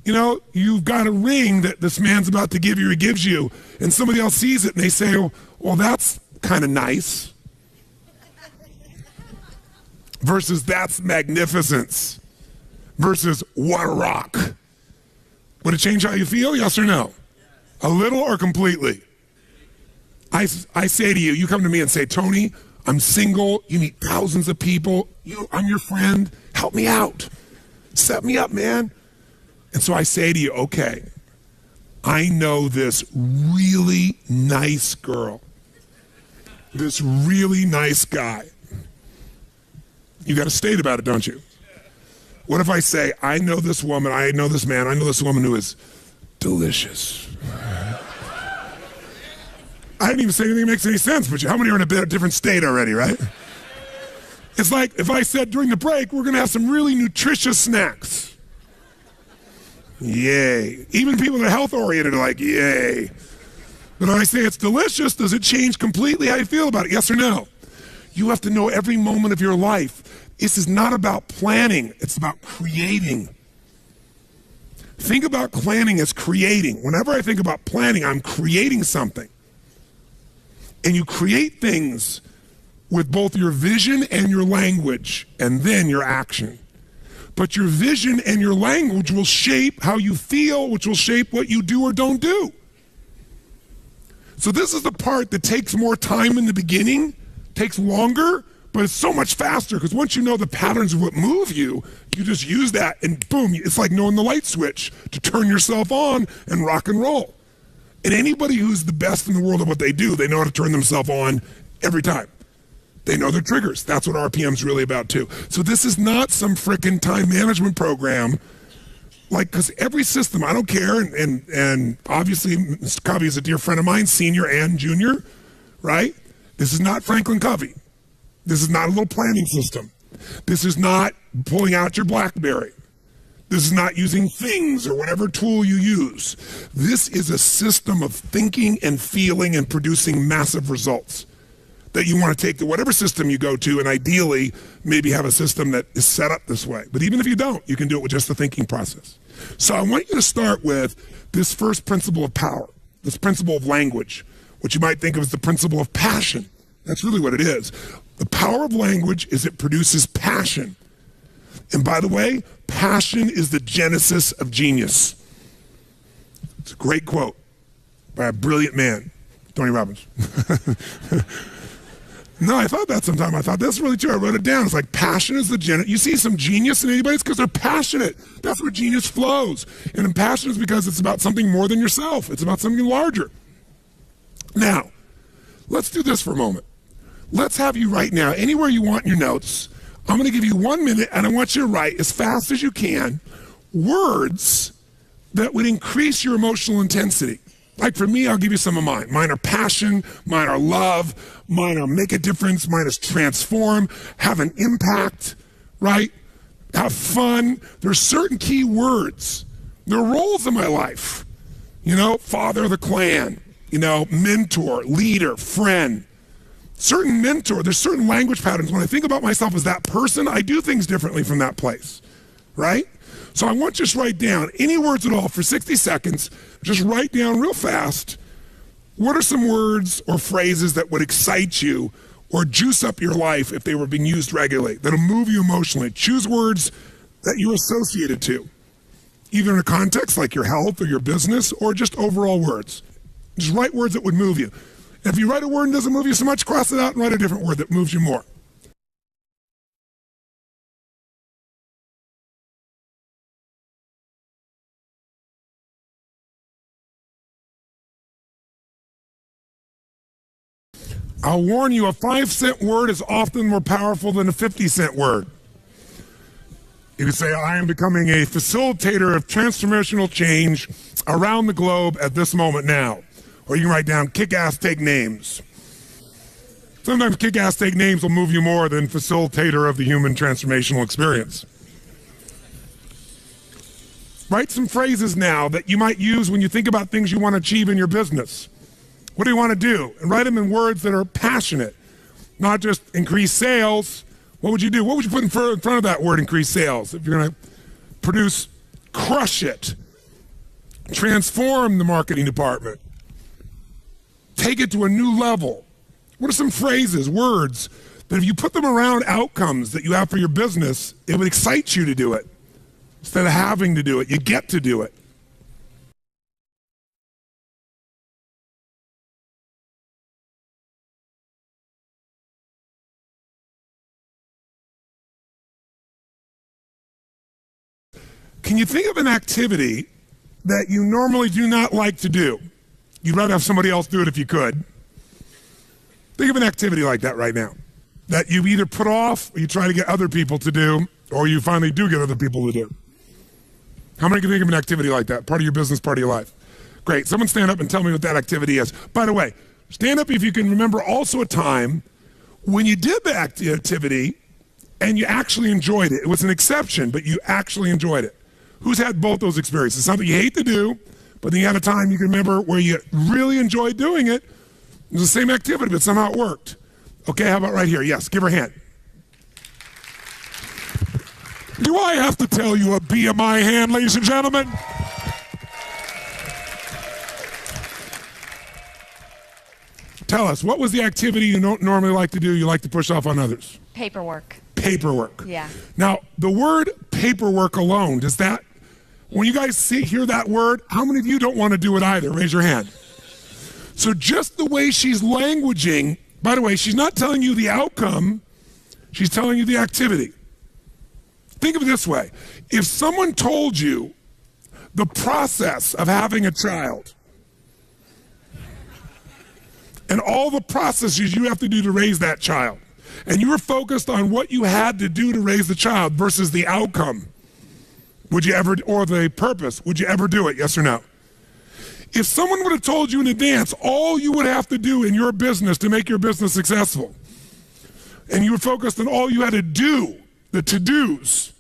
you've got a ring that this man's about to give you, he gives you, and somebody else sees it and they say, well, that's kind of nice. Versus that's magnificence. Versus what a rock. Would it change how you feel? Yes or no? A little or completely? I say to you, you come to me and say, Tony, I'm single, you meet thousands of people, I'm your friend, help me out. Set me up, man. And so I say to you, okay, I know this really nice girl, this really nice guy. You got a state about it, don't you? What if I say, I know this woman, I know this man, I know this woman who is delicious. I didn't even say anything that makes any sense, but how many are in a bit different state already, right? It's like if I said during the break, we're gonna have some really nutritious snacks. Yay. Even people that are health oriented are like, yay. But when I say it's delicious, does it change completely how you feel about it? Yes or no? You have to know every moment of your life. This is not about planning, it's about creating. Think about planning as creating. Whenever I think about planning, I'm creating something. And you create things with both your vision and your language, and then your action. But your vision and your language will shape how you feel, which will shape what you do or don't do. So this is the part that takes more time in the beginning, takes longer, but it's so much faster because once you know the patterns of what move you, you just use that and boom, it's like knowing the light switch to turn yourself on and rock and roll. And anybody who's the best in the world at what they do, they know how to turn themselves on every time. They know their triggers. That's what RPM's really about too. So this is not some frickin' time management program. Like, because every system, I don't care, and obviously Mr. Covey is a dear friend of mine, senior and junior, right? This is not Franklin Covey. This is not a little planning system. This is not pulling out your BlackBerry. This is not using things or whatever tool you use. This is a system of thinking and feeling and producing massive results that you want to take to whatever system you go to, and ideally maybe have a system that is set up this way. But even if you don't, you can do it with just the thinking process. So I want you to start with this first principle of power, this principle of language, which you might think of as the principle of passion. That's really what it is. The power of language is it produces passion. And by the way, passion is the genesis of genius. It's a great quote by a brilliant man, Tony Robbins. No, I thought that sometime. I thought that's really true. I wrote it down. It's like passion is the genesis. You see some genius in anybody, it's because they're passionate. That's where genius flows. And passion is because it's about something more than yourself. It's about something larger. Now, let's do this for a moment. Let's have you write now, anywhere you want in your notes. I'm going to give you 1 minute, and I want you to write as fast as you can words that would increase your emotional intensity. Like for me, I'll give you some of mine. Mine are passion, mine are love, mine are make a difference, mine is transform, have an impact, right? Have fun. There's certain key words. There are roles in my life. You know, father of the clan, you know, mentor, leader, friend. Certain mentor, there's certain language patterns. When I think about myself as that person, I do things differently from that place, right? So I want you to just write down any words at all for 60 seconds. Just write down real fast. What are some words or phrases that would excite you or juice up your life if they were being used regularly, that'll move you emotionally? Choose words that you're associated to, either in a context like your health or your business or just overall words. Just write words that would move you. If you write a word and doesn't move you so much, cross it out and write a different word that moves you more. I'll warn you, a 5-cent word is often more powerful than a 50-cent word. You can say, I am becoming a facilitator of transformational change around the globe at this moment now. Or you can write down, kick-ass, take names. Sometimes kick-ass, take names will move you more than facilitator of the human transformational experience. Write some phrases now that you might use when you think about things you want to achieve in your business. What do you want to do? And write them in words that are passionate, not just increase sales. What would you do? What would you put in front of that word, increase sales? If you're going to produce, crush it, transform the marketing department, take it to a new level. What are some phrases, words, that if you put them around outcomes that you have for your business, it would excite you to do it. Instead of having to do it, you get to do it. Can you think of an activity that you normally do not like to do? You'd rather have somebody else do it if you could. Think of an activity like that right now, that you either put off, or you try to get other people to do, or you finally do get other people to do. How many can think of an activity like that? Part of your business, part of your life. Great. Someone stand up and tell me what that activity is. By the way, Stand up if you can remember also a time when you did the activity and you actually enjoyed it. It was an exception, but you actually enjoyed it. Who's had both those experiences? Something you hate to do, but then you had a time you can remember where you really enjoyed doing it. It was the same activity, but somehow it worked. Okay, how about right here? Yes, give her a hand. Do I have to tell you a BMI hand, ladies and gentlemen? Tell us, what was the activity you don't normally like to do, you like to push off on others? Paperwork. Paperwork. Yeah. Now, the word paperwork alone, does that, when you guys hear that word, how many of you don't want to do it either? Raise your hand. So just the way she's languaging, by the way, she's not telling you the outcome, she's telling you the activity. Think of it this way. If someone told you the process of having a child and all the processes you have to do to raise that child, and you were focused on what you had to do to raise the child versus the outcome, would you ever, or the purpose, would you ever do it, yes or no? If someone would have told you in advance all you would have to do in your business to make your business successful, and you were focused on all you had to do, the to-dos,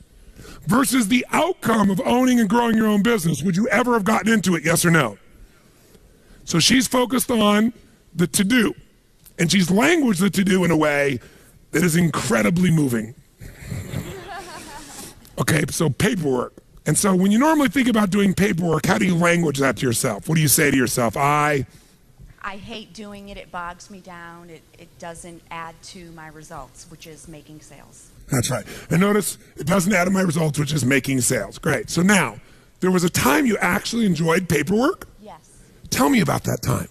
versus the outcome of owning and growing your own business, would you ever have gotten into it, yes or no? So she's focused on the to-do, and she's languaged the to-do in a way that is incredibly moving. Okay, so paperwork. And so when you normally think about doing paperwork, how do you language that to yourself? What do you say to yourself? I hate doing it. It bogs me down. It doesn't add to my results, which is making sales. That's right. And notice, it doesn't add to my results, which is making sales. Great. So now, there was a time you actually enjoyed paperwork? Yes. Tell me about that time.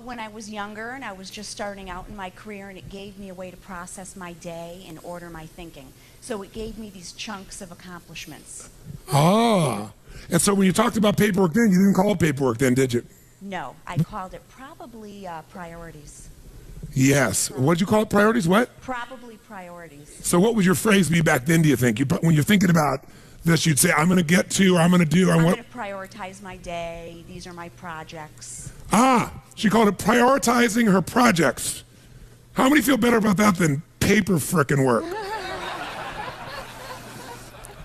When I was younger and I was just starting out in my career, and it gave me a way to process my day and order my thinking. So it gave me these chunks of accomplishments. Ah. And so when you talked about paperwork then, you didn't call it paperwork then, did you? No, I called it probably priorities. Yes. What did you call it? Priorities? What? Probably priorities. So what would your phrase be back then, do you think? When you're thinking about this, you'd say, I'm going to get to, or I'm going to do. I'm going to prioritize my day. These are my projects. Ah, she called it prioritizing her projects. How many feel better about that than paper frickin' work?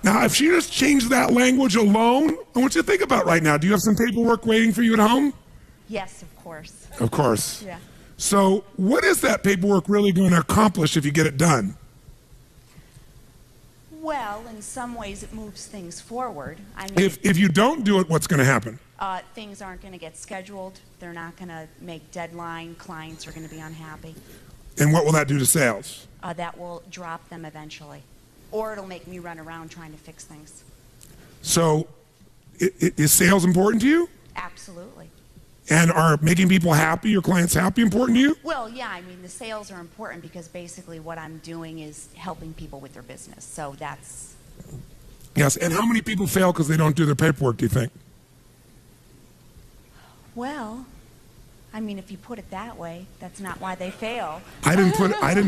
Now, if she just changed that language alone, I want you to think about right now. Do you have some paperwork waiting for you at home? Yes, of course. Of course. Yeah. So what is that paperwork really going to accomplish if you get it done? Well, in some ways it moves things forward. I mean, if you don't do it, what's going to happen? Things aren't going to get scheduled. They're not going to make deadline. Clients are going to be unhappy. And what will that do to sales? That will drop them eventually. Or it'll make me run around trying to fix things. So is sales important to you? Absolutely. And are making people happy, your clients happy, important to you? Well, yeah, I mean, the sales are important because basically what I'm doing is helping people with their business. So that's... Yes, and how many people fail because they don't do their paperwork, do you think? Well, I mean, if you put it that way, that's not why they fail. I didn't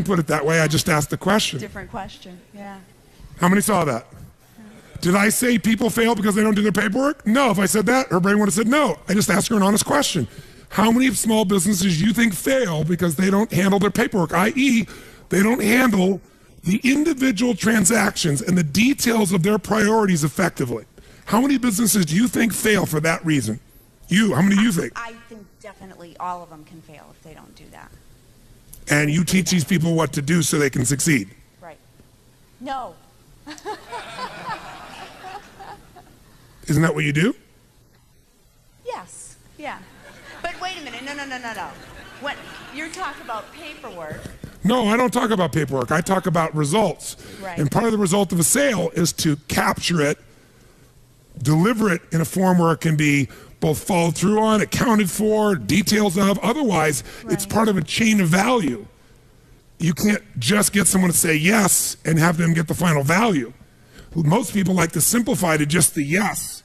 put it that way. I just asked the question. Different question, yeah. How many saw that? Did I say people fail because they don't do their paperwork? No, if I said that, her brain would have said no. I just asked her an honest question. How many small businesses do you think fail because they don't handle their paperwork, i.e., they don't handle the individual transactions and the details of their priorities effectively? How many businesses do you think fail for that reason? How many do you think? I think definitely all of them can fail if they don't do that. And you teach these people what to do so they can succeed? Right. No. Isn't that what you do? Yes, yeah. But wait a minute, no. When you're talking about paperwork. No, I don't talk about paperwork. I talk about results. Right. And part of the result of a sale is to capture it, deliver it in a form where it can be both followed through on, accounted for, details of. Otherwise, it's part of a chain of value. You can't just get someone to say yes and have them get the final value. Most people like to simplify to just the yes.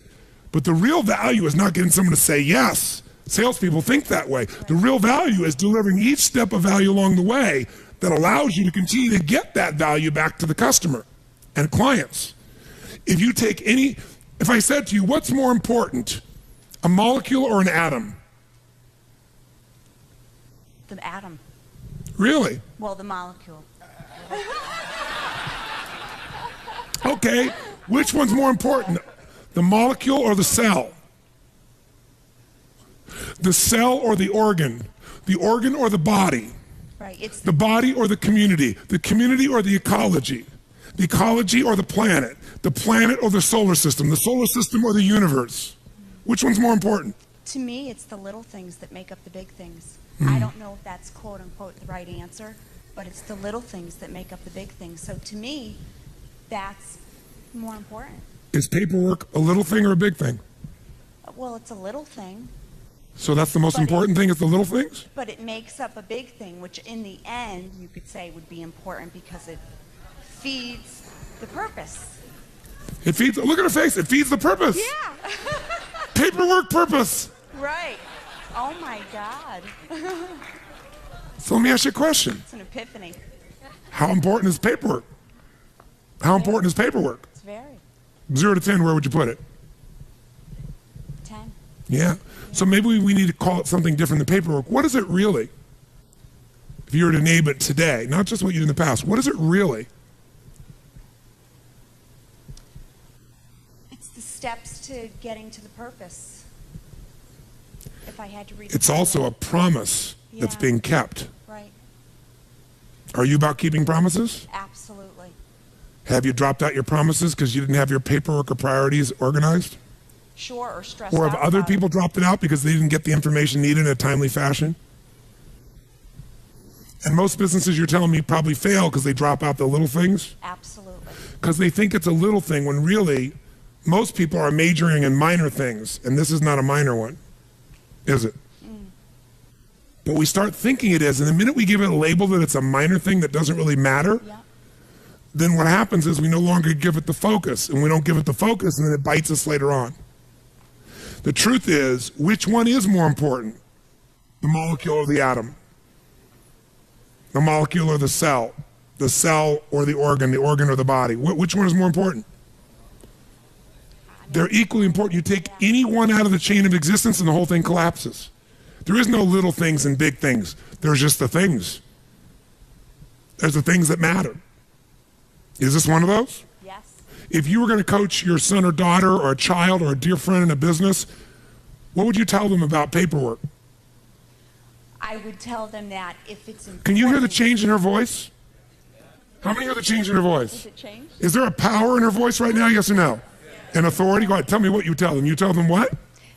But the real value is not getting someone to say yes. Salespeople think that way. The real value is delivering each step of value along the way that allows you to continue to get that value back to the customer and clients. If I said to you, what's more important, a molecule or an atom? The atom. Really? Well, the molecule. Okay, which one's more important? The molecule or the cell? The cell or the organ? The organ or the body? Right. It's The body or the community or the ecology or the planet or the solar system or the universe. Which one's more important? To me, it's the little things that make up the big things. I don't know if that's quote unquote the right answer, but it's the little things that make up the big things. So to me, that's more important. Is paperwork a little thing or a big thing? Well, it's a little thing, So that's the most important thing is the little things? but it makes up a big thing, which in the end you could say would be important because it feeds the purpose. It feeds, look at her face, it feeds the purpose. Yeah. Paperwork purpose. Right. Oh my God. So let me ask you a question. It's an epiphany. How important is paperwork? How important is paperwork? It's very. 0 to 10, where would you put it? 10. Yeah. So maybe we need to call it something different than paperwork. What is it really? If you were to name it today, not just what you did in the past, what is it really? It's the steps to getting to the purpose. If I had to read It's also a promise that's Yeah. being kept. Right. Are you about keeping promises? Absolutely. Have you dropped out your promises because you didn't have your paperwork or priorities organized? Sure, or stressed Or out have other about it. people dropped it out because they didn't get the information needed in a timely fashion? And most businesses, you're telling me, probably fail because they drop out the little things? Absolutely. Because they think it's a little thing when really most people are majoring in minor things, and this is not a minor one, is it? But we start thinking it is, and the minute we give it a label that it's a minor thing that doesn't really matter, Yeah. then what happens is we no longer give it the focus, and we don't give it the focus, and then it bites us later on. The truth is, which one is more important? The molecule or the atom? The molecule or the cell or the organ or the body? Which one is more important? They're equally important. You take any one out of the chain of existence and the whole thing collapses. There is no little things and big things. There's just the things. There's the things that matter. Is this one of those? Yes. If you were going to coach your son or daughter or a child or a dear friend in a business, what would you tell them about paperwork? I would tell them that if it's important. Can you hear the change in her voice? How many hear the change in her Has voice? it changed? Is there a power in her voice right now, yes or no? An authority? Go ahead, tell me what you tell them. You tell them what?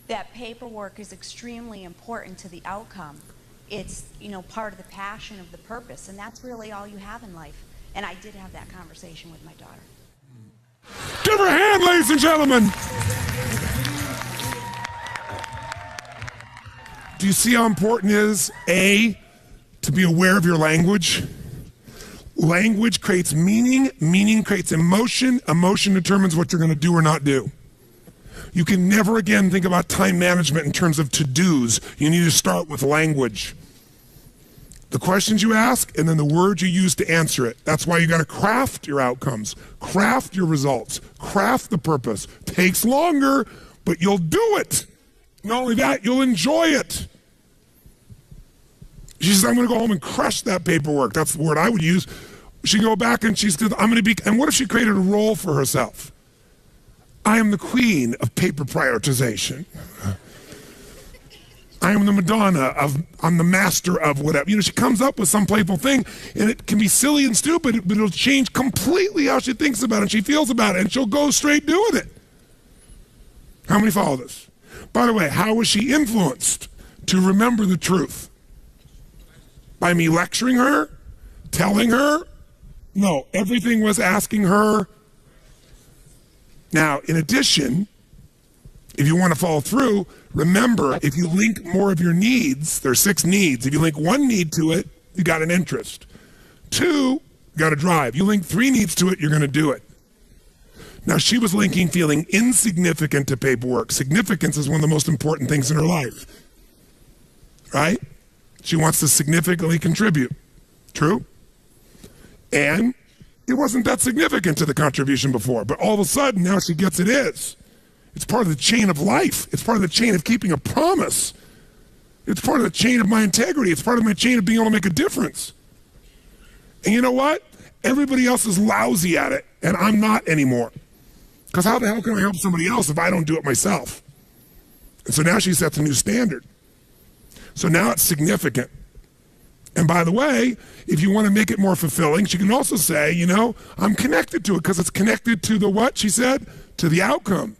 That paperwork is extremely important to the outcome. It's, part of the passion of the purpose, and that's really all you have in life. And I did have that conversation with my daughter. Give her a hand, ladies and gentlemen. Do you see how important it is, A, to be aware of your language? Language creates meaning, meaning creates emotion, emotion determines what you're going to do or not do. You can never again think about time management in terms of to-dos. You need to start with language. The questions you ask and then the words you use to answer it. That's why you got to craft your outcomes, craft your results, craft the purpose. Takes longer, but you'll do it. Not only that, you'll enjoy it. She says, I'm going to go home and crush that paperwork. That's the word I would use. She can go back and she's going to and what if she created a role for herself? I am the queen of paper prioritization. I am the Madonna I'm the master of whatever. She comes up with some playful thing, and it can be silly and stupid, but it'll change completely how she thinks about it and she feels about it, and she'll go straight doing it. How many follow this? By the way, how was she influenced to remember the truth? By me lecturing her? Telling her? No, everything was asking her. Now, in addition, if you want to follow through, remember, if you link more of your needs, there are 6 needs. If you link 1 need to it, you got an interest. 2, you got a drive. You link 3 needs to it, you're going to do it. Now, she was linking feeling insignificant to paperwork. Significance is one of the most important things in her life. Right? She wants to significantly contribute. True? And it wasn't that significant to the contribution before, but all of a sudden, now she gets it is. It's part of the chain of life. It's part of the chain of keeping a promise. It's part of the chain of my integrity. It's part of my chain of being able to make a difference. And you know what? Everybody else is lousy at it, and I'm not anymore. Because how the hell can I help somebody else if I don't do it myself? And so now she sets a new standard. So now it's significant. And by the way, if you want to make it more fulfilling, she can also say, you know, I'm connected to it because it's connected to the what, she said? To the outcome.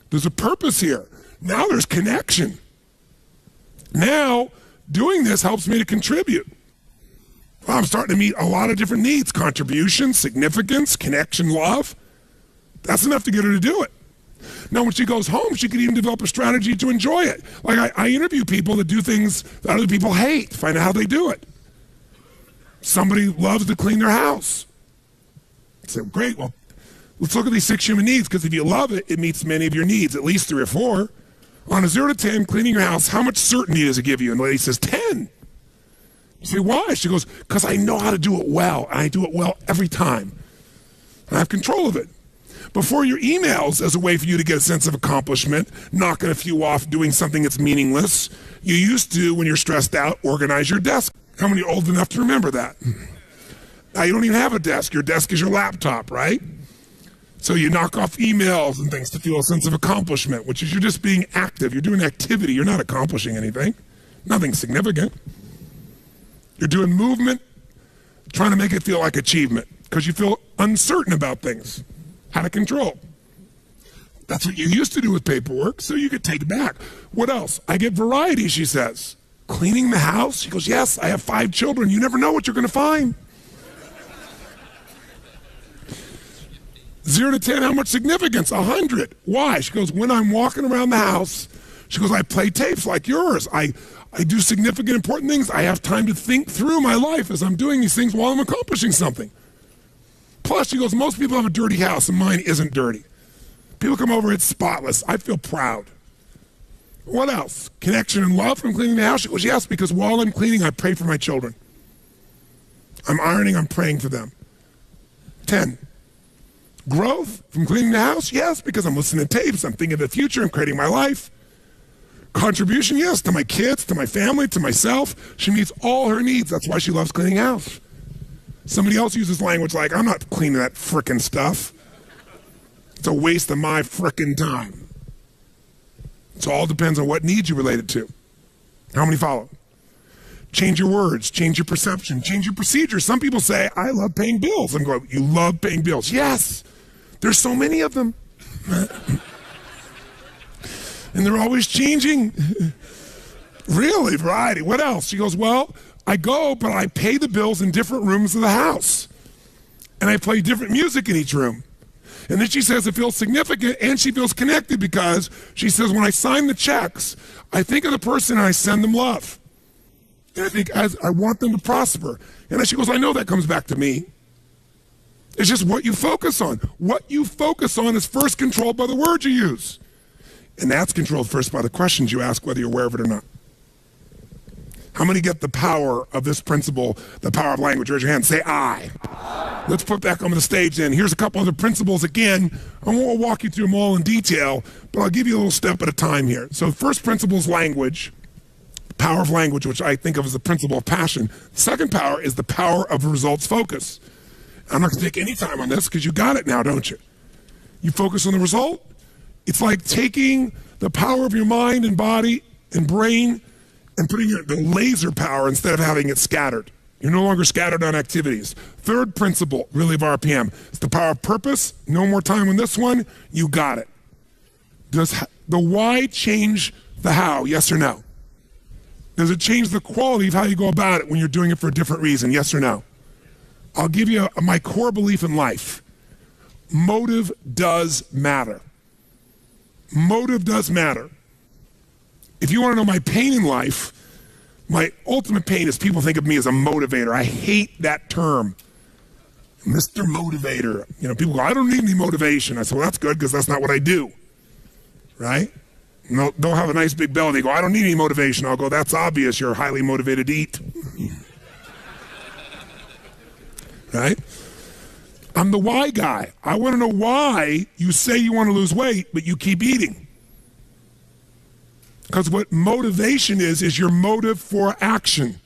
There's a purpose here. Now there's connection. Now, doing this helps me to contribute. Well, I'm starting to meet a lot of different needs: contribution, significance, connection, love. That's enough to get her to do it. Now, when she goes home, she can even develop a strategy to enjoy it. Like I interview people that do things that other people hate, find out how they do it. Somebody loves to clean their house. I say, great, well, let's look at these 6 human needs, because if you love it, it meets many of your needs, at least 3 or 4. On a 0 to 10, cleaning your house, how much certainty does it give you? And the lady says, 10. You say, why? She goes, because I know how to do it well, and I do it well every time. And I have control of it. Before your emails, as a way for you to get a sense of accomplishment, knocking a few off, doing something that's meaningless, you used to, when you're stressed out, organize your desk. How many are old enough to remember that? Now you don't even have a desk. Your desk is your laptop, right? So you knock off emails and things to feel a sense of accomplishment, which is you're just being active. You're doing activity. You're not accomplishing anything. Nothing significant. You're doing movement, trying to make it feel like achievement, because you feel uncertain about things, out of control. That's what you used to do with paperwork, so you could take it back. What else? I get variety, she says. Cleaning the house? She goes, yes, I have 5 children. You never know what you're going to find. 0 to 10, how much significance? 100. Why? She goes, when I'm walking around the house, she goes, I play tapes like yours. I do significant, important things. I have time to think through my life as I'm doing these things while I'm accomplishing something. Plus, she goes, most people have a dirty house, and mine isn't dirty. People come over, it's spotless. I feel proud. What else? Connection and love from cleaning the house? She goes, yes, because while I'm cleaning, I pray for my children. I'm ironing, I'm praying for them. 10. Growth from cleaning the house? Yes, because I'm listening to tapes, I'm thinking of the future, I'm creating my life. Contribution? Yes, to my kids, to my family, to myself. She meets all her needs. That's why she loves cleaning house. Somebody else uses language like, I'm not cleaning that frickin' stuff. It's a waste of my frickin' time. So all depends on what needs you relate it to. How many follow? Change your words, change your perception, change your procedure. Some people say, I love paying bills. I'm going, you love paying bills? Yes. There's so many of them. And they're always changing. Really, variety. What else? She goes, well, I go, but I pay the bills in different rooms of the house. And I play different music in each room. And then she says it feels significant, and she feels connected, because she says, when I sign the checks, I think of the person and I send them love. And I think, as I want them to prosper. And then she goes, I know that comes back to me. It's just what you focus on. What you focus on is first controlled by the words you use. And that's controlled first by the questions you ask, whether you're aware of it or not. How many get the power of this principle, the power of language? Raise your hand. Say I. Let's put back on the stage then. Here's a couple other principles. Again, I won't walk you through them all in detail, but I'll give you a little step at a time here. So the first principle is language. The power of language, which I think of as the principle of passion. The second power is the power of results focus. I'm not going to take any time on this because you got it now, don't you? You focus on the result. It's like taking the power of your mind and body and brain and putting the laser power instead of having it scattered. You're no longer scattered on activities. Third principle, really, of RPM, is the power of purpose. No more time on this one. You got it. Does the why change the how? Yes or no? Does it change the quality of how you go about it when you're doing it for a different reason? Yes or no? I'll give you my core belief in life. Motive does matter. Motive does matter. If you want to know my pain in life, my ultimate pain is people think of me as a motivator. I hate that term. Mr. Motivator. You know, people go, I don't need any motivation. I say, well, that's good because that's not what I do. Right? And they'll have a nice big belly. They go, I don't need any motivation. I'll go, that's obvious. You're highly motivated to eat. Right? I'm the why guy. I want to know why you say you want to lose weight, but you keep eating. Because what motivation is your motive for action.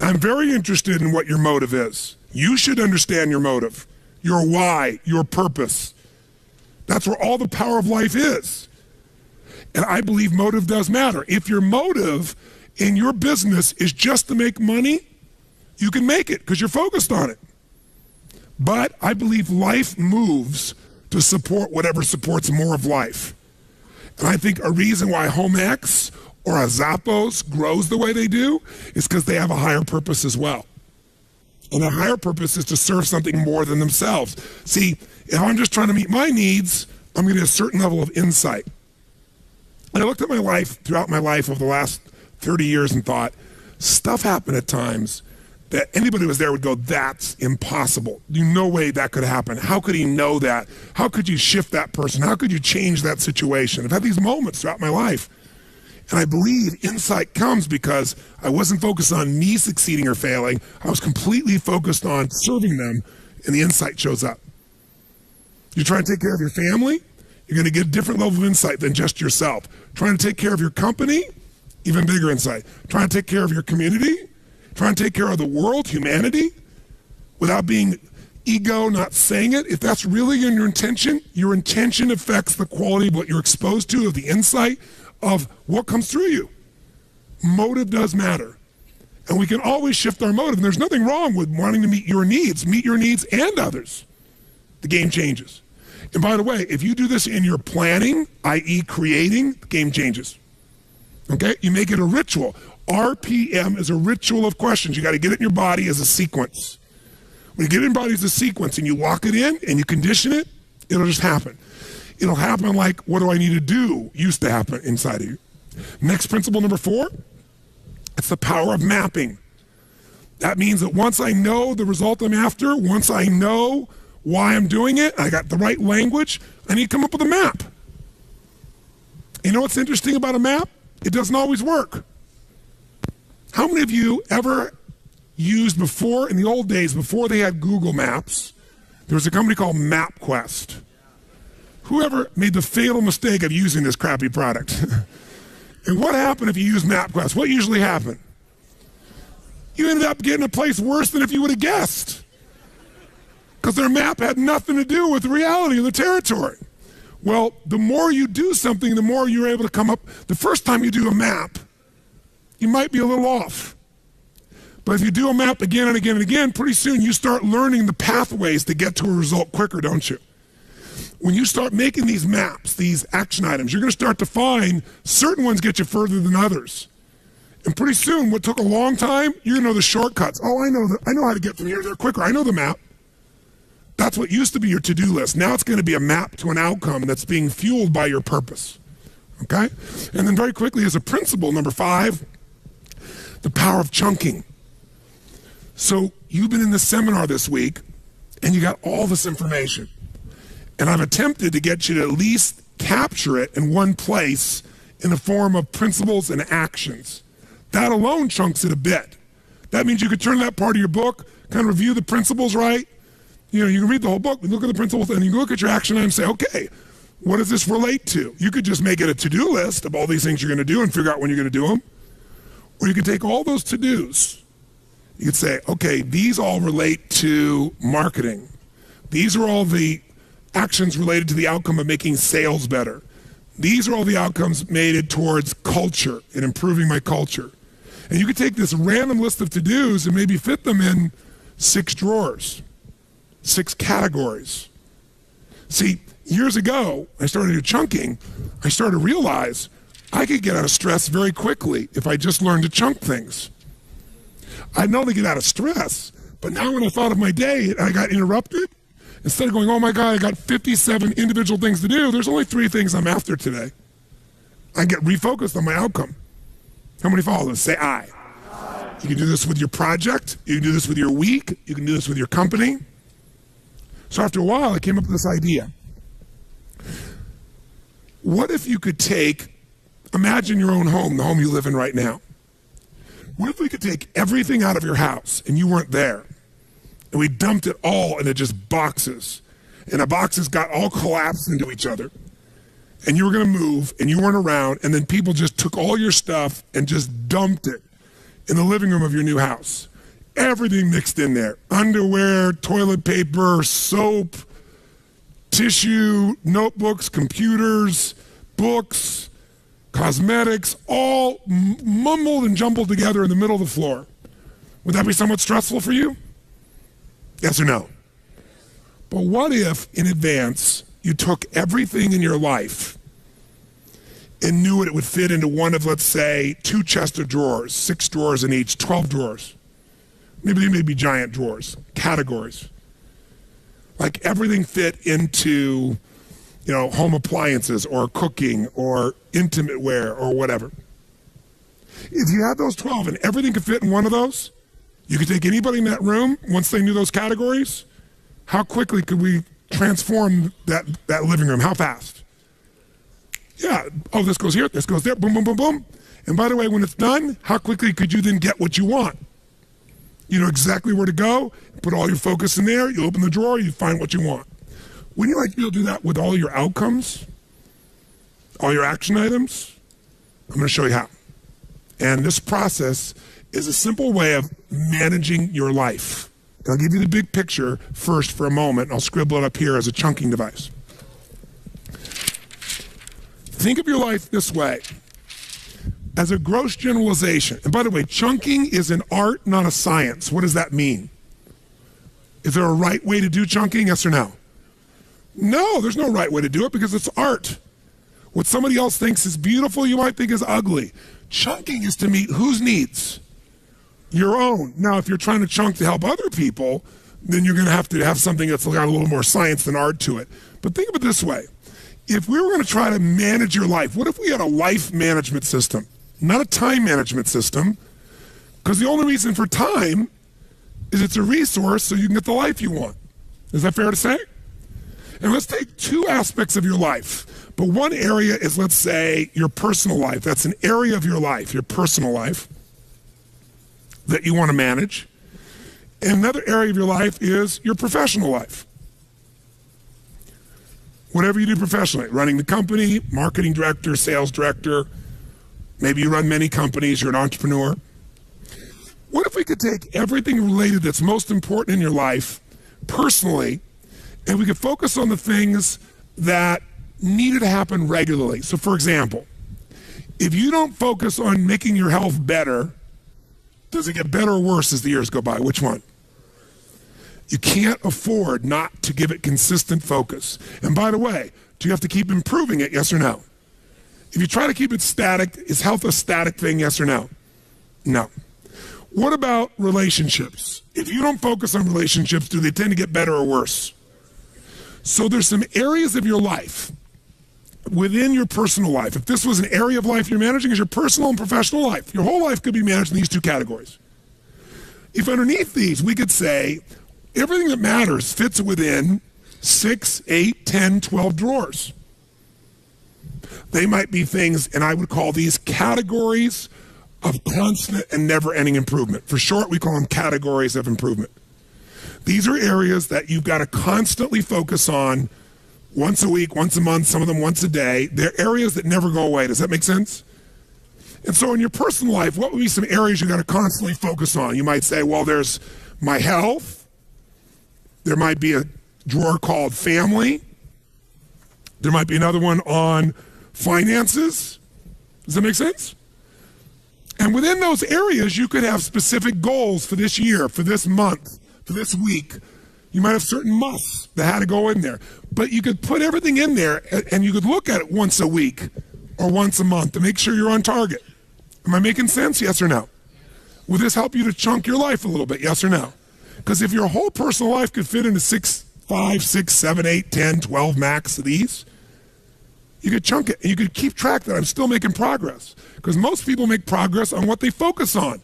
I'm very interested in what your motive is. You should understand your motive, your why, your purpose. That's where all the power of life is. And I believe motive does matter. If your motive in your business is just to make money, you can make it because you're focused on it. But I believe life moves to support whatever supports more of life. And I think a reason why Home X or a Zappos grows the way they do is because they have a higher purpose as well. And a higher purpose is to serve something more than themselves. See, if I'm just trying to meet my needs, I'm going to get a certain level of insight. And I looked at my life, throughout my life over the last 30 years and thought, stuff happened at times that anybody who was there would go, that's impossible. No way that could happen. How could he know that? How could you shift that person? How could you change that situation? I've had these moments throughout my life. And I believe insight comes because I wasn't focused on me succeeding or failing. I was completely focused on serving them, and the insight shows up. You're trying to take care of your family, you're going to get a different level of insight than just yourself. Trying to take care of your company, even bigger insight. Trying to take care of your community, trying to take care of the world, humanity, without being ego, not saying it. If that's really in your intention affects the quality of what you're exposed to, of the insight, of what comes through you. Motive does matter. And we can always shift our motive. And there's nothing wrong with wanting to meet your needs and others. The game changes. And by the way, if you do this in your planning, i.e. creating, the game changes. Okay? You make it a ritual. RPM is a ritual of questions. You got to get it in your body as a sequence. When you get it in your body as a sequence and you lock it in and you condition it, it'll just happen. It'll happen like, what do I need to do, used to happen inside of you. Next principle, number 4, it's the power of mapping. That means that once I know the result I'm after, once I know why I'm doing it, I got the right language, I need to come up with a map. You know what's interesting about a map? It doesn't always work. How many of you ever used before, in the old days, before they had Google Maps, there was a company called MapQuest? Whoever made the fatal mistake of using this crappy product? And what happened if you use MapQuest? What usually happened? You ended up getting a place worse than if you would have guessed. Because their map had nothing to do with the reality of the territory. Well, the more you do something, the more you're able to come up. The first time you do a map, you might be a little off. But if you do a map again and again and again, pretty soon you start learning the pathways to get to a result quicker, don't you? When you start making these maps, these action items, you're going to start to find certain ones get you further than others. And pretty soon, what took a long time, you're going to know the shortcuts. Oh, I know how to get from here to there quicker. I know the map. That's what used to be your to-do list. Now it's going to be a map to an outcome that's being fueled by your purpose. Okay? And then very quickly, as a principle, number 5, the power of chunking. So you've been in this seminar this week, and you got all this information. And I've attempted to get you to at least capture it in one place in the form of principles and actions. That alone chunks it a bit. That means you could turn that part of your book, kind of review the principles, right? You know, you can read the whole book, look at the principles, and you can look at your action item and say, okay, what does this relate to? You could just make it a to-do list of all these things you're going to do and figure out when you're going to do them. Or you could take all those to-dos. You could say, okay, these all relate to marketing. These are all the actions related to the outcome of making sales better. These are all the outcomes made towards culture and improving my culture. And you could take this random list of to-dos and maybe fit them in 6 drawers, 6 categories. See, years ago, I started to do chunking. I started to realize I could get out of stress very quickly if I just learned to chunk things. I know to get out of stress, but now when I thought of my day and I got interrupted, instead of going, oh my God, I got 57 individual things to do, there's only 3 things I'm after today. I get refocused on my outcome. How many follow this? Say aye. You can do this with your project. You can do this with your week. You can do this with your company. So after a while, I came up with this idea. What if you could imagine your own home, the home you live in right now. What if we could take everything out of your house and you weren't there? And we dumped it all into just boxes. And the boxes got all collapsed into each other. and you were going to move and you weren't around, and then people just took all your stuff and just dumped it in the living room of your new house. Everything mixed in there. Underwear, toilet paper, soap, tissue, notebooks, computers, books, cosmetics, all mumbled and jumbled together in the middle of the floor. Would that be somewhat stressful for you? Yes or no? But what if, in advance, you took everything in your life and knew it would fit into one of, let's say, 2 chests of drawers, 6 drawers in each, 12 drawers. Maybe they may be giant drawers, categories. Like everything fit into, home appliances or cooking or intimate wear or whatever. If you had those 12 and everything could fit in one of those, you could take anybody in that room, once they knew those categories, how quickly could we transform that living room? How fast? Yeah, oh, this goes here, this goes there, boom, boom, boom, boom. And by the way, when it's done, how quickly could you then get what you want? You know exactly where to go, put all your focus in there, you open the drawer, you find what you want. Wouldn't you like to be able to do that with all your outcomes? All your action items? I'm going to show you how. And this process is a simple way of managing your life. I'll give you the big picture first for a moment. I'll scribble it up here as a chunking device. Think of your life this way, as a gross generalization. And by the way, chunking is an art, not a science. What does that mean? Is there a right way to do chunking, yes or no? No, there's no right way to do it because it's art. What somebody else thinks is beautiful, you might think is ugly. Chunking is to meet whose needs? Your own. Now, if you're trying to chunk to help other people, then you're going to have something that's got a little more science than art to it. But think of it this way. If we were going to try to manage your life, what if we had a life management system, not a time management system? Because the only reason for time is it's a resource so you can get the life you want. Is that fair to say? And let's take 2 aspects of your life. But one area is, let's say, your personal life. That's an area of your life, your personal life, that you want to manage. And another area of your life is your professional life. Whatever you do professionally, running the company, marketing director, sales director, maybe you run many companies, you're an entrepreneur. What if we could take everything related that's most important in your life personally, and we could focus on the things that needed to happen regularly? So for example, if you don't focus on making your health better, does it get better or worse as the years go by? Which one? You can't afford not to give it consistent focus. And by the way, do you have to keep improving it, yes or no? If you try to keep it static, is health a static thing, yes or no? No. What about relationships? If you don't focus on relationships, do they tend to get better or worse? So there's some areas of your life within your personal life. If this was an area of life you're managing, is your personal and professional life. Your whole life could be managed in these 2 categories. If underneath these, we could say everything that matters fits within 6, 8, 10, 12 drawers. They might be things, and I would call these categories of constant and never-ending improvement. For short, we call them categories of improvement. These are areas that you've got to constantly focus on once a week, once a month, some of them once a day. They're areas that never go away. Does that make sense? And so in your personal life, what would be some areas you got to constantly focus on? You might say, well, there's my health. There might be a drawer called family. There might be another one on finances. Does that make sense? And within those areas, you could have specific goals for this year, for this month, for this week. You might have certain musts that had to go in there. But you could put everything in there and you could look at it once a week or once a month to make sure you're on target. Am I making sense? Yes or no? Will this help you to chunk your life a little bit? Yes or no? Because if your whole personal life could fit into 5, 6, 7, 8, 10, 12 max of these, you could chunk it and you could keep track that I'm still making progress. Because most people make progress on what they focus on.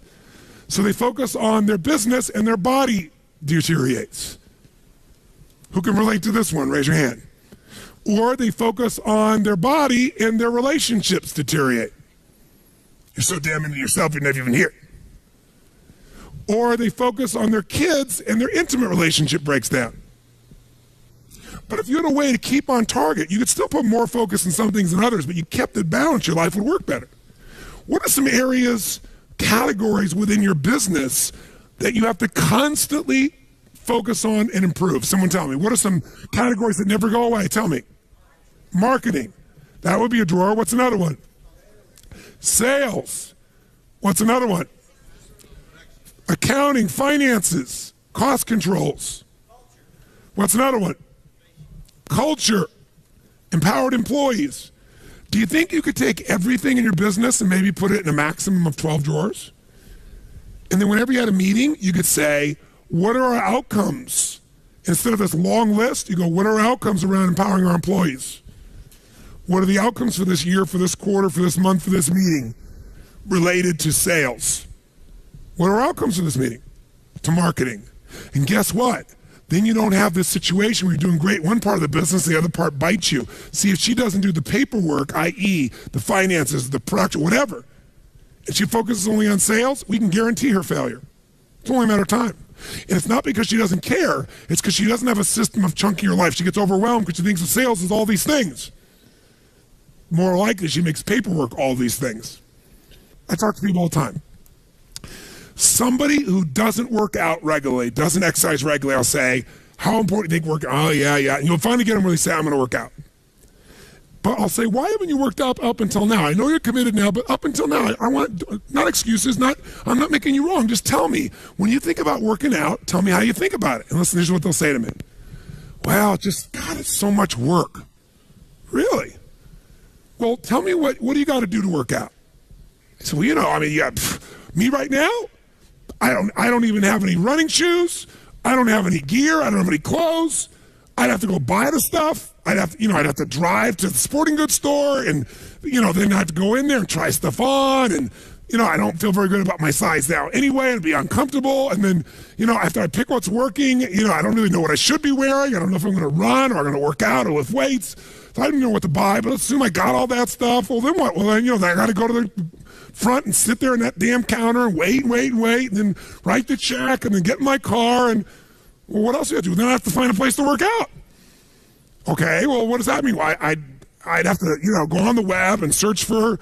So they focus on their business and their body deteriorates. Who can relate to this one? Raise your hand. Or they focus on their body and their relationships deteriorate. You're so damn into yourself you're never even here. Or they focus on their kids and their intimate relationship breaks down. But if you had a way to keep on target, you could still put more focus on some things than others, but you kept it balanced, your life would work better. What are some areas, categories within your business that you have to constantly focus on and improve? Someone tell me. What are some categories that never go away? Tell me. Marketing. That would be a drawer. What's another one? Sales. What's another one? Accounting, finances, cost controls. What's another one? Culture, empowered employees. Do you think you could take everything in your business and maybe put it in a maximum of 12 drawers? And then whenever you had a meeting, you could say, what are our outcomes? Instead of this long list, you go, what are our outcomes around empowering our employees? What are the outcomes for this year, for this quarter, for this month, for this meeting related to sales? What are our outcomes for this meeting? To marketing. And guess what? Then you don't have this situation where you're doing great one part of the business, the other part bites you. See, if she doesn't do the paperwork, i.e. the finances, the production, whatever, and she focuses only on sales, we can guarantee her failure. It's only a matter of time. And it's not because she doesn't care, it's because she doesn't have a system of chunking her life. She gets overwhelmed because she thinks of sales is all these things. More likely, she makes paperwork all these things. I talk to people all the time. Somebody who doesn't work out regularly, doesn't exercise regularly, I'll say, how important do you think work out? Oh, yeah. And you'll finally get them where they say, I'm going to work out. But I'll say, why haven't you worked out up until now? I know you're committed now, but up until now, I want, not excuses, I'm not making you wrong. Just tell me, when you think about working out, tell me how you think about it. And listen, here's what they'll say to me. Well, God, it's so much work. Really? Well, tell me what do you got to do to work out? I said, well, me right now, I don't even have any running shoes. I don't have any gear. I don't have any clothes. I'd have to go buy the stuff. I'd have to drive to the sporting goods store and, then I have to go in there and try stuff on. And, I don't feel very good about my size now anyway. It'd be uncomfortable. And then, after I pick what's working, I don't really know what I should be wearing. I don't know if I'm going to run or I'm going to work out or lift weights. So I don't know what to buy, but let's assume I got all that stuff. Well, then what? Well, then, I got to go to the front and sit there in that damn counter and wait, and then write the check and then get in my car. And, well, what else do I do? Then I have to find a place to work out. Okay, well, what does that mean? Well, I'd have to, go on the web and search for,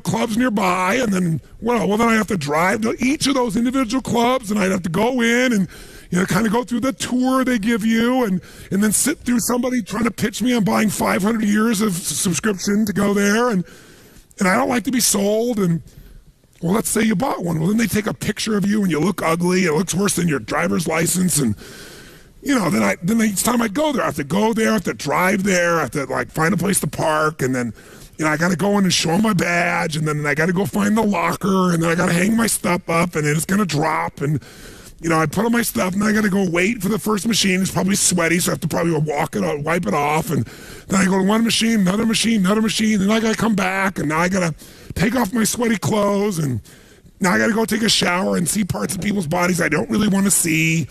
clubs nearby. And then, then I have to drive to each of those individual clubs and I'd have to go in and, kind of go through the tour they give you and then sit through somebody trying to pitch me on buying 500 years of subscription to go there. And I don't like to be sold. And, well, let's say you bought one. Well, then they take a picture of you and you look ugly. It looks worse than your driver's license. And, then each time I go there, I have to go there, I have to drive there, I have to find a place to park. And then, I got to go in and show them my badge. And then I got to go find the locker. And then I got to hang my stuff up and then it's going to drop. And, I put on my stuff and I got to go wait for the first machine. It's probably sweaty, so I have to probably walk it out, wipe it off. And then I go to one machine, another machine. Then I got to come back and now I got to take off my sweaty clothes. And now I got to go take a shower and see parts of people's bodies I don't really want to see.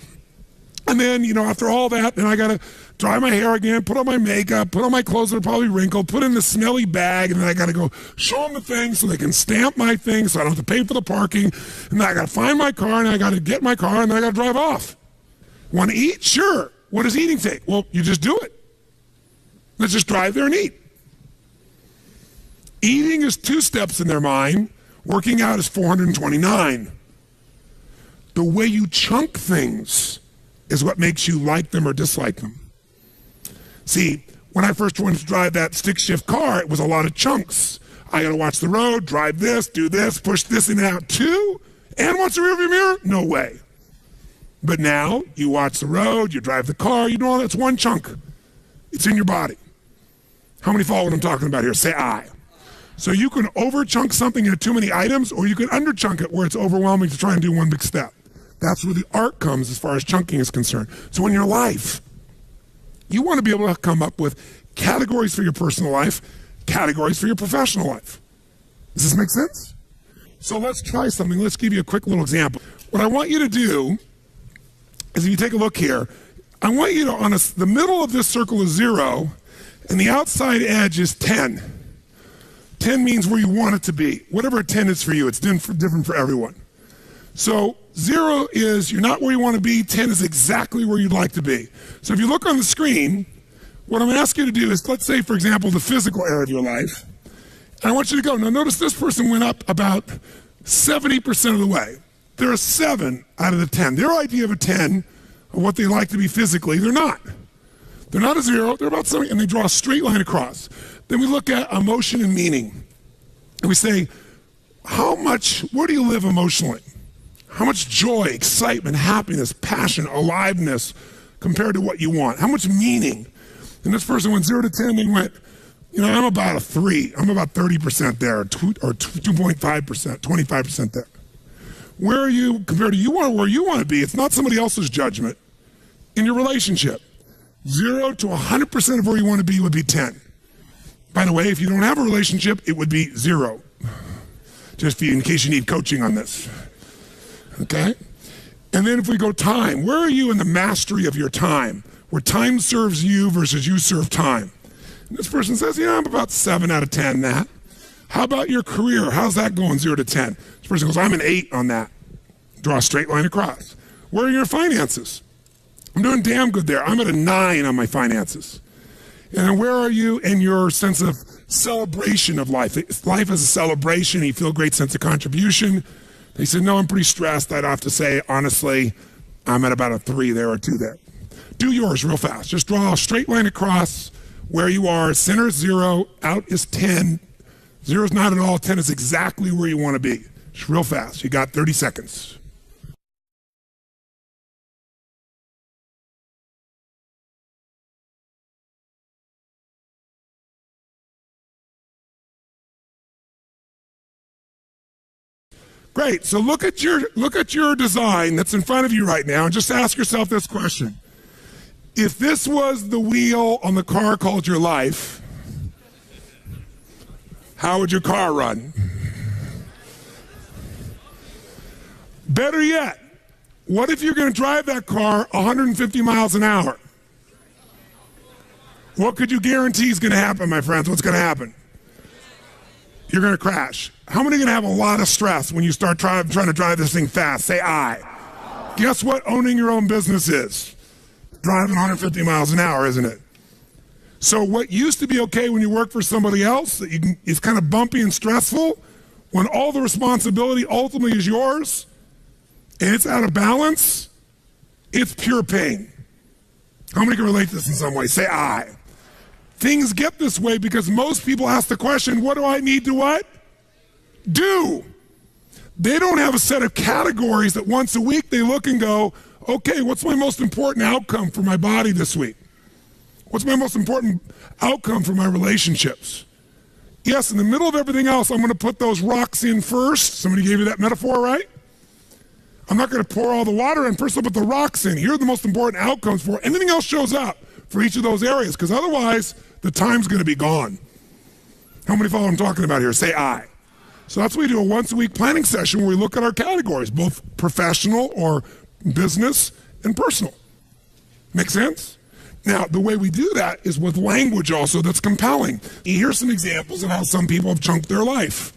And then, after all that, then I got to dry my hair again, put on my makeup, put on my clothes that are probably wrinkled, put in the smelly bag, and then I got to go show them the thing so they can stamp my thing so I don't have to pay for the parking. And then I got to find my car, and I got to get my car, and then I got to drive off. Want to eat? Sure. What does eating take? Well, you just do it. Let's just drive there and eat. Eating is 2 steps in their mind. Working out is 429. The way you chunk things is what makes you like them or dislike them. See, when I first wanted to drive that stick shift car, it was a lot of chunks. I got to watch the road, drive this, do this, push this in and out too, and watch the rearview mirror? No way. But now, you watch the road, you drive the car, you do all that's one chunk. It's in your body. How many follow what I'm talking about here? Say I. So you can over-chunk something into too many items, or you can under-chunk it where it's overwhelming to try and do one big step. That's where the art comes as far as chunking is concerned. So in your life, you want to be able to come up with categories for your personal life, categories for your professional life. Does this make sense? So let's try something. Let's give you a quick little example. What I want you to do is, if you take a look here, I want you to, the middle of this circle is 0, and the outside edge is 10. 10 means where you want it to be. Whatever a 10 is for you, it's different for everyone. So 0 is you're not where you want to be. 10 is exactly where you'd like to be. So if you look on the screen, What I'm going to ask you to do is, let's say, for example, the physical area of your life. And I want you to go. Now, notice this person went up about 70% of the way. They're a 7 out of the 10. Their idea of a 10, of what they like to be physically, they're not. They're not a 0. They're about 70, and they draw a straight line across. Then we look at emotion and meaning. And we say, where do you live emotionally? How much joy, excitement, happiness, passion, aliveness compared to what you want? How much meaning? And this person went 0 to 10, they went, I'm about a 3. I'm about 30% there, or 2.5%, 25% there. Where are you compared to where you want to be? It's not somebody else's judgment. In your relationship, 0 to 100% of where you want to be would be 10. By the way, if you don't have a relationship, it would be 0. Just in case you need coaching on this. Okay? And then if we go time, where are you in the mastery of your time? Where time serves you versus you serve time. And this person says, I'm about 7 out of 10 that. How about your career? How's that going 0 to 10? This person goes, I'm an 8 on that. Draw a straight line across. Where are your finances? I'm doing damn good there. I'm at a 9 on my finances. And then where are you in your sense of celebration of life? Life is a celebration. You feel a great sense of contribution. They said, no, I'm pretty stressed. I'd have to say, honestly, I'm at about a 3 there or 2 there. Do yours real fast. Just draw a straight line across where you are. Center is 0, out is 10. 0 is not at all. 10 is exactly where you want to be. Just real fast. You got 30 seconds. Great. So look at your design that's in front of you right now and just ask yourself this question. If this was the wheel on the car called your life, how would your car run? Better yet, what if you're going to drive that car 150 miles an hour? What could you guarantee is going to happen, my friends? What's going to happen? You're going to crash. How many are going to have a lot of stress when you start trying to drive this thing fast? Say I. Guess what owning your own business is? Driving 150 miles an hour, isn't it? So what used to be okay when you work for somebody else, it's kind of bumpy and stressful, when all the responsibility ultimately is yours, and it's out of balance, it's pure pain. How many can relate to this in some way? Say I. Things get this way because most people ask the question, what do I need to what? Do. They don't have a set of categories that once a week they look and go, okay, what's my most important outcome for my body this week? What's my most important outcome for my relationships? Yes, in the middle of everything else, I'm going to put those rocks in first. Somebody gave you that metaphor, right? I'm not going to pour all the water in. First, I'll put the rocks in. Here are the most important outcomes for anything else shows up for each of those areas, because otherwise the time's going to be gone. How many follow what I'm talking about here? Say I. So that's why we do a once-a-week planning session where we look at our categories, both professional or business and personal. Make sense? Now, the way we do that is with language also that's compelling. Here's some examples of how some people have chunked their life.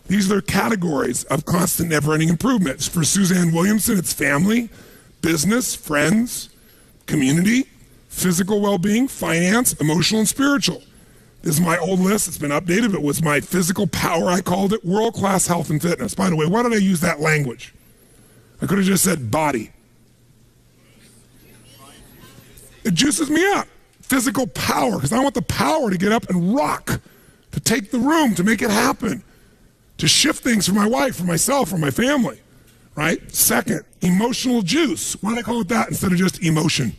These are their categories of constant never-ending improvements. For Suzanne Williamson, it's family, business, friends, community, physical well-being, finance, emotional, and spiritual. This is my old list. It's been updated, but it was my physical power. I called it world-class health and fitness. By the way, why did I use that language? I could have just said body. It juices me up. Physical power, because I want the power to get up and rock, to take the room, to make it happen, to shift things for my wife, for myself, for my family, right? Second, emotional juice. Why did I call it that instead of just emotion?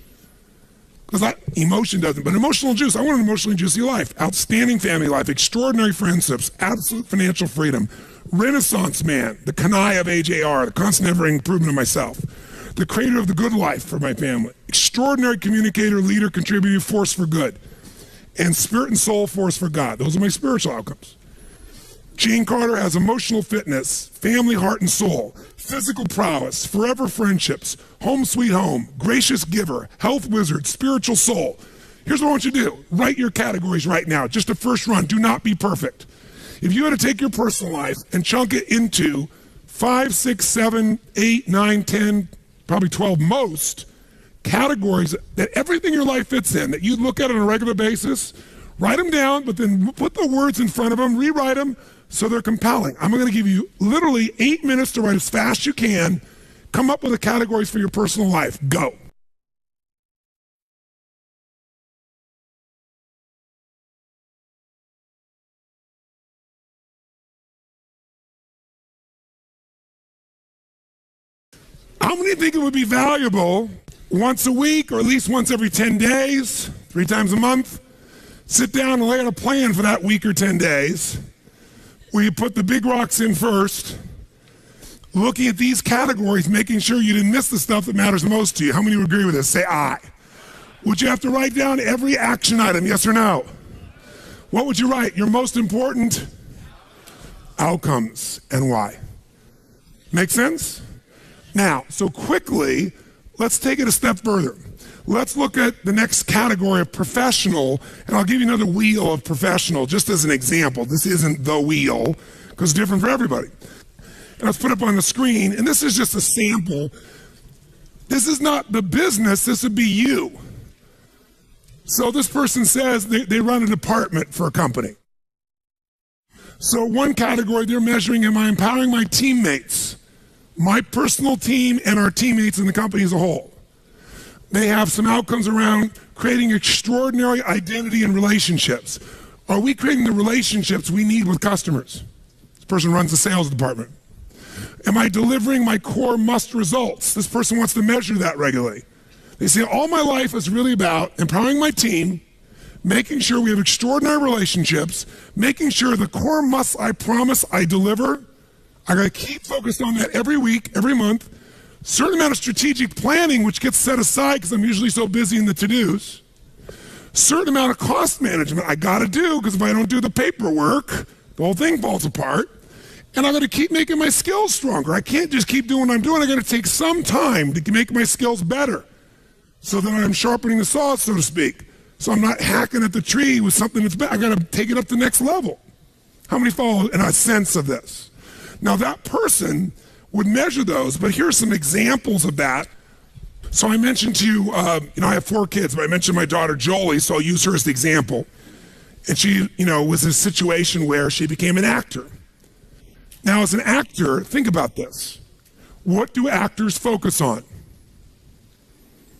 Because that emotion doesn't, but emotional juice. I want an emotionally juicy life. Outstanding family life, extraordinary friendships, absolute financial freedom, Renaissance man, the Kanai of AJR, the constant ever improvement of myself, the creator of the good life for my family, extraordinary communicator, leader, contributor, force for good, and spirit and soul force for God. Those are my spiritual outcomes. Gene Carter has emotional fitness, family, heart, and soul, physical prowess, forever friendships, home sweet home, gracious giver, health wizard, spiritual soul. Here's what I want you to do. Write your categories right now. Just a first run. Do not be perfect. If you had to take your personal life and chunk it into 5, 6, 7, 8, 9, 10, probably 12 most categories that everything in your life fits in, that you look at on a regular basis, write them down, but then put the words in front of them, rewrite them so they're compelling. I'm going to give you literally 8 minutes to write as fast as you can. Come up with the categories for your personal life. Go. How many think it would be valuable once a week or at least once every 10 days, 3 times a month, sit down and lay out a plan for that week or 10 days where you put the big rocks in first, looking at these categories, making sure you didn't miss the stuff that matters most to you. How many would agree with this? Say aye. Would you have to write down every action item, yes or no? What would you write? Your most important outcomes and why. Make sense? Now, so quickly, let's take it a step further. Let's look at the next category of professional, and I'll give you another wheel of professional just as an example. This isn't the wheel, because it's different for everybody. And let's put it up on the screen, and this is just a sample. This is not the business, this would be you. So this person says they run a department for a company. So one category they're measuring, am I empowering my teammates, my personal team and our teammates in the company as a whole? They have some outcomes around creating extraordinary identity and relationships. Are we creating the relationships we need with customers? This person runs the sales department. Am I delivering my core must results? This person wants to measure that regularly. They say, all my life is really about empowering my team, making sure we have extraordinary relationships, making sure the core musts I promise I deliver. I got to keep focused on that every week, every month. Certain amount of strategic planning, which gets set aside because I'm usually so busy in the to-dos. Certain amount of cost management I got to do because if I don't do the paperwork, the whole thing falls apart. And I got to keep making my skills stronger. I can't just keep doing what I'm doing. I got to take some time to make my skills better so that I'm sharpening the saw, so to speak. So I'm not hacking at the tree with something that's bad. I got to take it up to the next level. How many follow in a sense of this? Now that person would measure those, but here's some examples of that. So I mentioned to you, I have 4 kids, but I mentioned my daughter Jolie, so I'll use her as the example. And she, was in a situation where she became an actor. Now as an actor, think about this. What do actors focus on?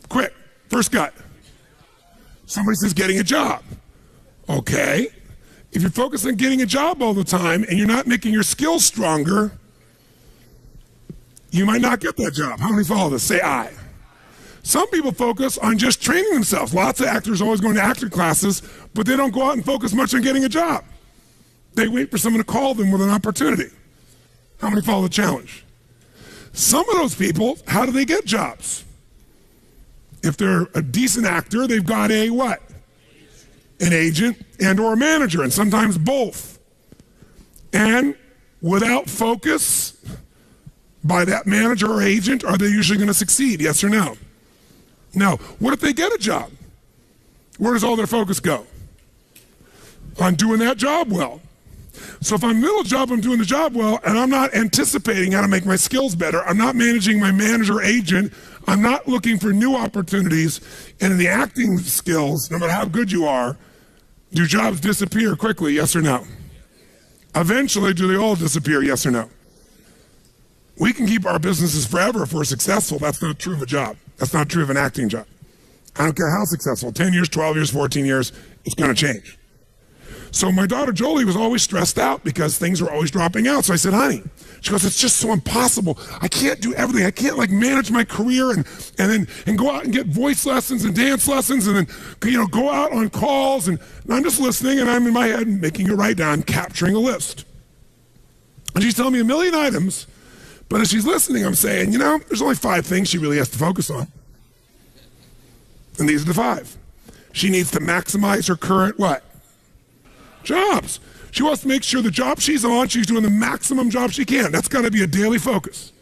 Quick, first gut. Somebody says getting a job. Okay. If you're focused on getting a job all the time and you're not making your skills stronger, you might not get that job. How many follow this? Say aye. Some people focus on just training themselves. Lots of actors always going to acting classes, but they don't go out and focus much on getting a job. They wait for someone to call them with an opportunity. How many follow the challenge? Some of those people, how do they get jobs? If they're a decent actor, they've got a what? An agent and or a manager, and sometimes both. And without focus by that manager or agent, are they usually going to succeed? Yes or no? No. What if they get a job? Where does all their focus go? On doing that job well. So if I'm middle job, I'm doing the job well, and I'm not anticipating how to make my skills better. I'm not managing my manager or agent. I'm not looking for new opportunities. And in the acting skills, no matter how good you are, do jobs disappear quickly, yes or no? Eventually, do they all disappear, yes or no? We can keep our businesses forever if we're successful. That's not true of a job. That's not true of an acting job. I don't care how successful, 10 years, 12 years, 14 years, it's going to change. So my daughter Jolie was always stressed out because things were always dropping out. So I said, honey, she goes, it's just so impossible. I can't do everything. I can't manage my career and go out and get voice lessons and dance lessons and then, go out on calls. And I'm just listening and I'm in my head making it write down, capturing a list. And she's telling me a million items, but as she's listening, I'm saying, there's only 5 things she really has to focus on. And these are the 5. She needs to maximize her current what? Jobs. She wants to make sure the job she's on, she's doing the maximum job she can. That's got to be a daily focus.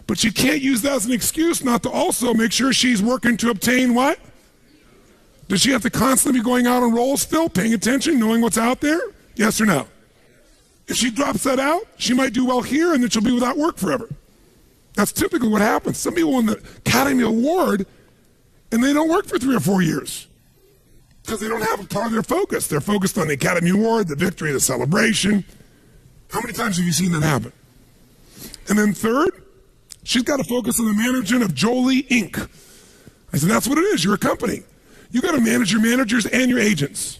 But she can't use that as an excuse not to also make sure she's working to obtain what? Does she have to constantly be going out on roles still, paying attention, knowing what's out there? Yes or no? If she drops that out, she might do well here and then she'll be without work forever. That's typically what happens. Some people win the Academy Award and they don't work for 3 or 4 years because they don't have a part of their focus. They're focused on the Academy Award, the victory, the celebration. How many times have you seen that happen? And then third, she's got to focus on the management of Jolie Inc. I said, that's what it is. You're a company. You got to manage your managers and your agents.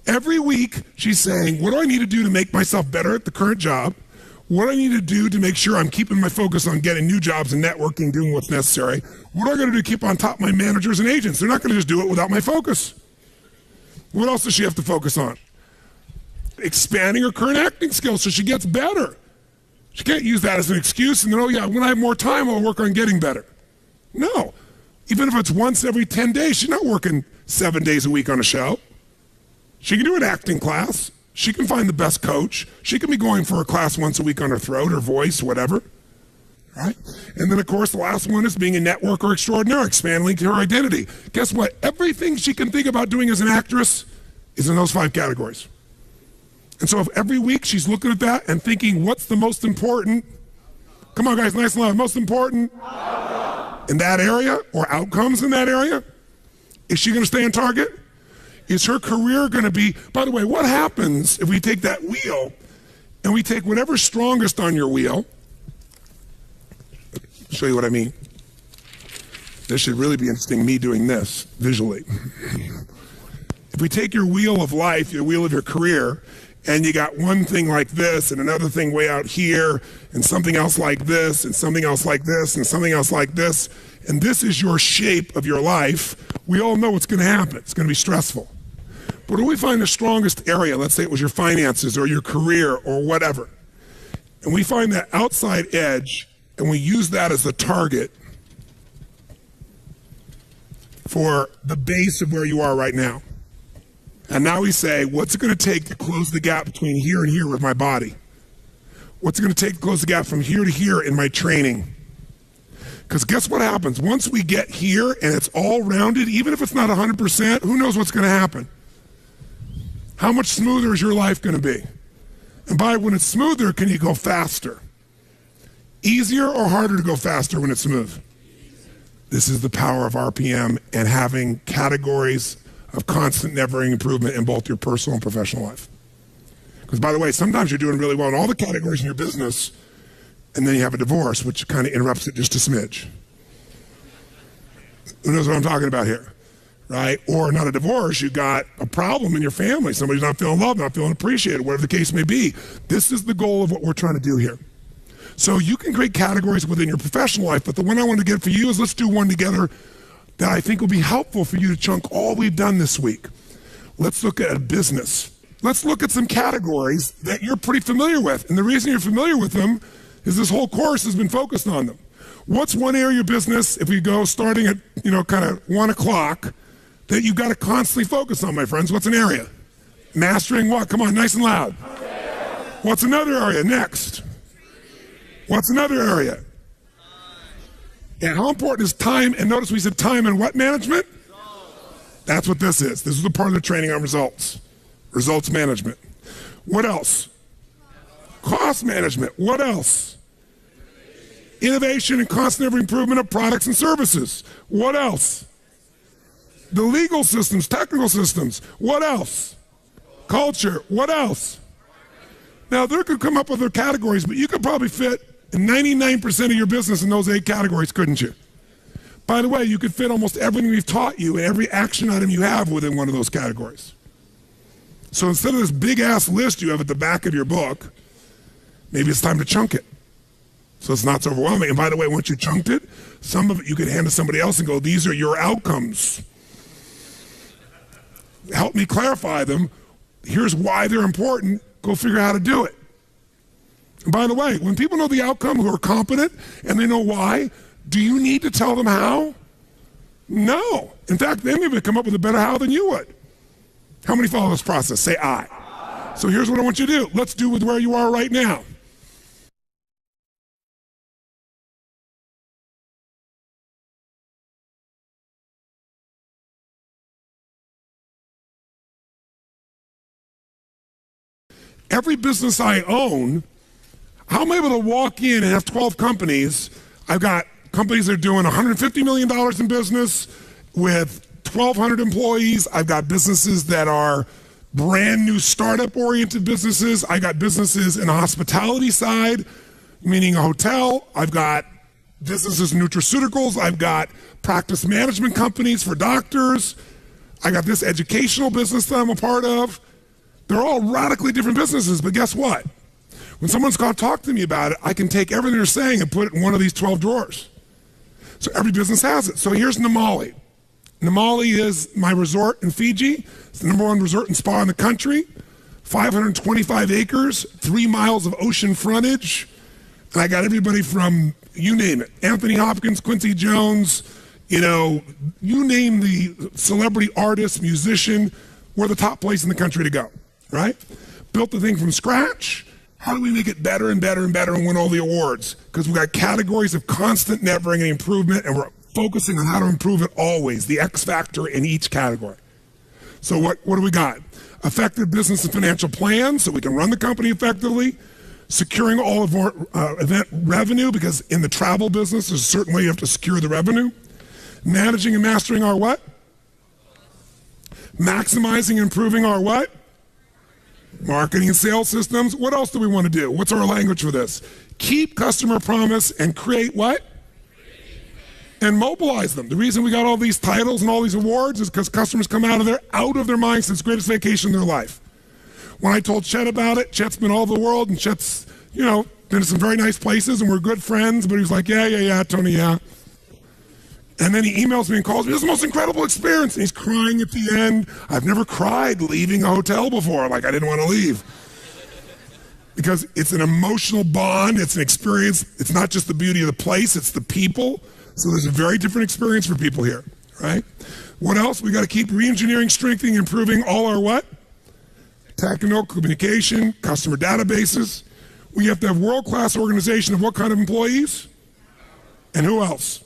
Every week, she's saying, what do I need to do to make myself better at the current job? What do I need to do to make sure I'm keeping my focus on getting new jobs and networking, doing what's necessary? What do I got to do to keep on top of my managers and agents? They're not going to just do it without my focus. What else does she have to focus on? Expanding her current acting skills so she gets better. She can't use that as an excuse and then, oh yeah, when I have more time, I'll work on getting better. No. Even if it's once every 10 days, she's not working 7 days a week on a show. She can do an acting class. She can find the best coach. She can be going for a class once a week on her throat, her voice, whatever. Right? And then, of course, the last one is being a networker extraordinaire, expanding her identity. Guess what? Everything she can think about doing as an actress is in those 5 categories. And so if every week she's looking at that and thinking, what's the most important? Come on, guys, nice and loud. Most important in that area or outcomes in that area? Is she going to stay on target? Is her career going to be, by the way, what happens if we take that wheel and we take whatever's strongest on your wheel? I'll show you what I mean. This should really be interesting, me doing this visually. If we take your wheel of life, your wheel of your career, and you got one thing like this and another thing way out here and something else like this and something else like this and something else like this, and this is your shape of your life, we all know what's going to happen. It's going to be stressful. But if we find the strongest area, let's say it was your finances or your career or whatever, and we find that outside edge and we use that as the target for the base of where you are right now. And now we say, what's it going to take to close the gap between here and here with my body? What's it going to take to close the gap from here to here in my training? Because guess what happens? Once we get here and it's all rounded, even if it's not 100%, who knows what's going to happen? How much smoother is your life going to be? And by when it's smoother, can you go faster? Easier or harder to go faster when it's smooth? This is the power of RPM and having categories of constant, never-ending improvement in both your personal and professional life. Because, by the way, sometimes you're doing really well in all the categories in your business, and then you have a divorce, which kind of interrupts it just a smidge. Who knows what I'm talking about here, right? Or not a divorce, you got a problem in your family. Somebody's not feeling loved, not feeling appreciated, whatever the case may be. This is the goal of what we're trying to do here. So you can create categories within your professional life, but the one I want to get for you is let's do one together that I think will be helpful for you to chunk all we've done this week. Let's look at a business. Let's look at some categories that you're pretty familiar with. And the reason you're familiar with them is this whole course has been focused on them. What's one area of your business, if we go starting at, kind of 1 o'clock, that you've got to constantly focus on, my friends? What's an area? Mastering what? Come on, nice and loud. What's another area? Next. What's another area? And how important is time? And notice we said time and what management? That's what this is. This is the part of the training on results. Results management. What else? Cost management. What else? Innovation and constant ever improvement of products and services. What else? The legal systems, technical systems. What else? Culture. What else? Now, they could come up with their categories, but you could probably fit 99% of your business in those 8 categories, couldn't you? By the way, you could fit almost everything we've taught you and every action item you have within one of those categories. So instead of this big-ass list you have at the back of your book, maybe it's time to chunk it so it's not so overwhelming. And by the way, once you chunked it, some of it you could hand to somebody else and go, these are your outcomes. Help me clarify them. Here's why they're important. Go figure out how to do it. And by the way, when people know the outcome who are competent and they know why, do you need to tell them how? No. In fact, they may come up with a better how than you would. How many follow this process? Say I. So here's what I want you to do. Let's do with where you are right now. Every business I own, how am I able to walk in and have 12 companies? I've got companies that are doing $150 million in business, with 1,200 employees. I've got businesses that are brand new startup oriented businesses. I got businesses in the hospitality side, meaning a hotel. I've got businesses in nutraceuticals. I've got practice management companies for doctors. I got this educational business that I'm a part of. They're all radically different businesses, but guess what? When someone's going to talk to me about it, I can take everything they're saying and put it in one of these 12 drawers. So every business has it. So here's Namali. Namali is my resort in Fiji. It's the #1 resort and spa in the country. 525 acres, 3 miles of ocean frontage. And I got everybody from, you name it, Anthony Hopkins, Quincy Jones, you name the celebrity artist, musician, we're the top place in the country to go, right? Built the thing from scratch. How do we make it better and better and better and win all the awards? Because we've got categories of constant, never-ending improvement, and we're focusing on how to improve it always, the X factor in each category. So what do we got? Effective business and financial plans so we can run the company effectively. Securing all of our event revenue, because in the travel business, there's a certain way you have to secure the revenue. Managing and mastering our what? Maximizing and improving our what? Marketing and sales systems. What else do we want to do? What's our language for this? Keep customer promise and create what? And mobilize them. The reason we got all these titles and all these awards is because customers come out of their minds. It's the greatest vacation in their life. When I told Chet about it, Chet's been all over the world, and Chet's, been to some very nice places, and we're good friends, but he was like, yeah, Tony, yeah. And then he emails me and calls me, this is the most incredible experience, and he's crying at the end. I've never cried leaving a hotel before, like I didn't want to leave. Because it's an emotional bond, it's an experience, it's not just the beauty of the place, it's the people. So there's a very different experience for people here, right? What else? We got to keep re-engineering, strengthening, improving all our what? Technical communication, customer databases. We have to have world-class organization of what kind of employees? And who else?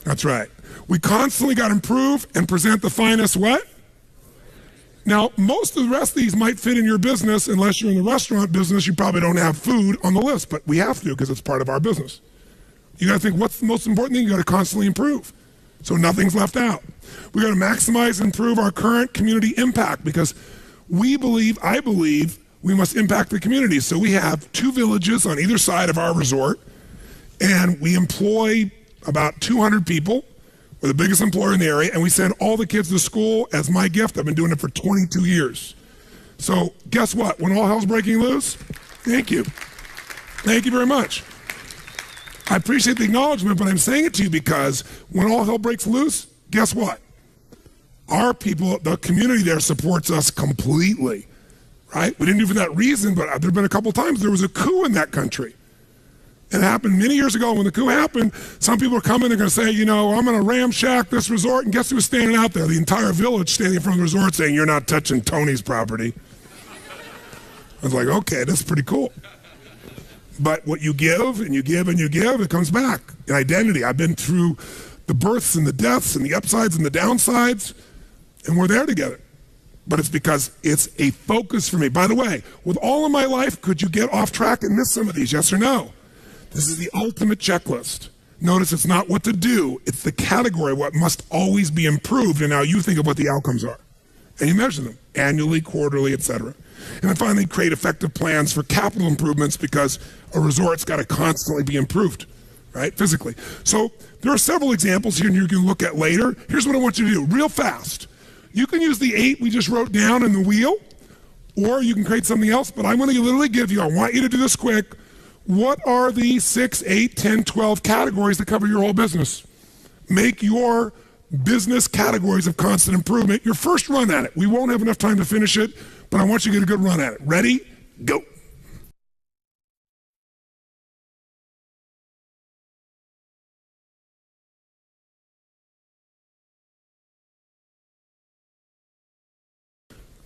That's right. We constantly got to improve and present the finest what? Now, most of the rest of these might fit in your business. Unless you're in the restaurant business, you probably don't have food on the list, but we have to because it's part of our business. You got to think, what's the most important thing? You got to constantly improve, so nothing's left out. We got to maximize and improve our current community impact, because I believe we must impact the community. So we have 2 villages on either side of our resort, and we employ about 200 people. We're the biggest employer in the area, and we send all the kids to school as my gift. I've been doing it for 22 years. So guess what? When all hell's breaking loose, thank you. Thank you very much. I appreciate the acknowledgement, but I'm saying it to you because when all hell breaks loose, guess what? Our people, the community there supports us completely, right? We didn't do it for that reason, but there have been a couple times there was a coup in that country. It happened many years ago. When the coup happened, some people are coming, they're going to say, I'm going to ramshack this resort, and guess who was standing out there? The entire village standing in front of the resort saying, you're not touching Tony's property. I was like, okay, that's pretty cool. But what you give and you give and you give, it comes back in identity. I've been through the births and the deaths and the upsides and the downsides, and we're there together. But it's because it's a focus for me. By the way, with all of my life, could you get off track and miss some of these, yes or no? This is the ultimate checklist. Notice it's not what to do, it's the category, what must always be improved, and now you think of what the outcomes are. And you measure them, annually, quarterly, etc. And then finally, create effective plans for capital improvements, because a resort's got to constantly be improved, right, physically. So there are several examples here and you can look at later. Here's what I want you to do, real fast. You can use the 8 we just wrote down in the wheel, or you can create something else, but I'm going to literally give you, I want you to do this quick, what are the 6, 8, 10, 12 categories that cover your whole business? Make your business categories of constant improvement your first run at it. We won't have enough time to finish it, but I want you to get a good run at it. Ready? Go.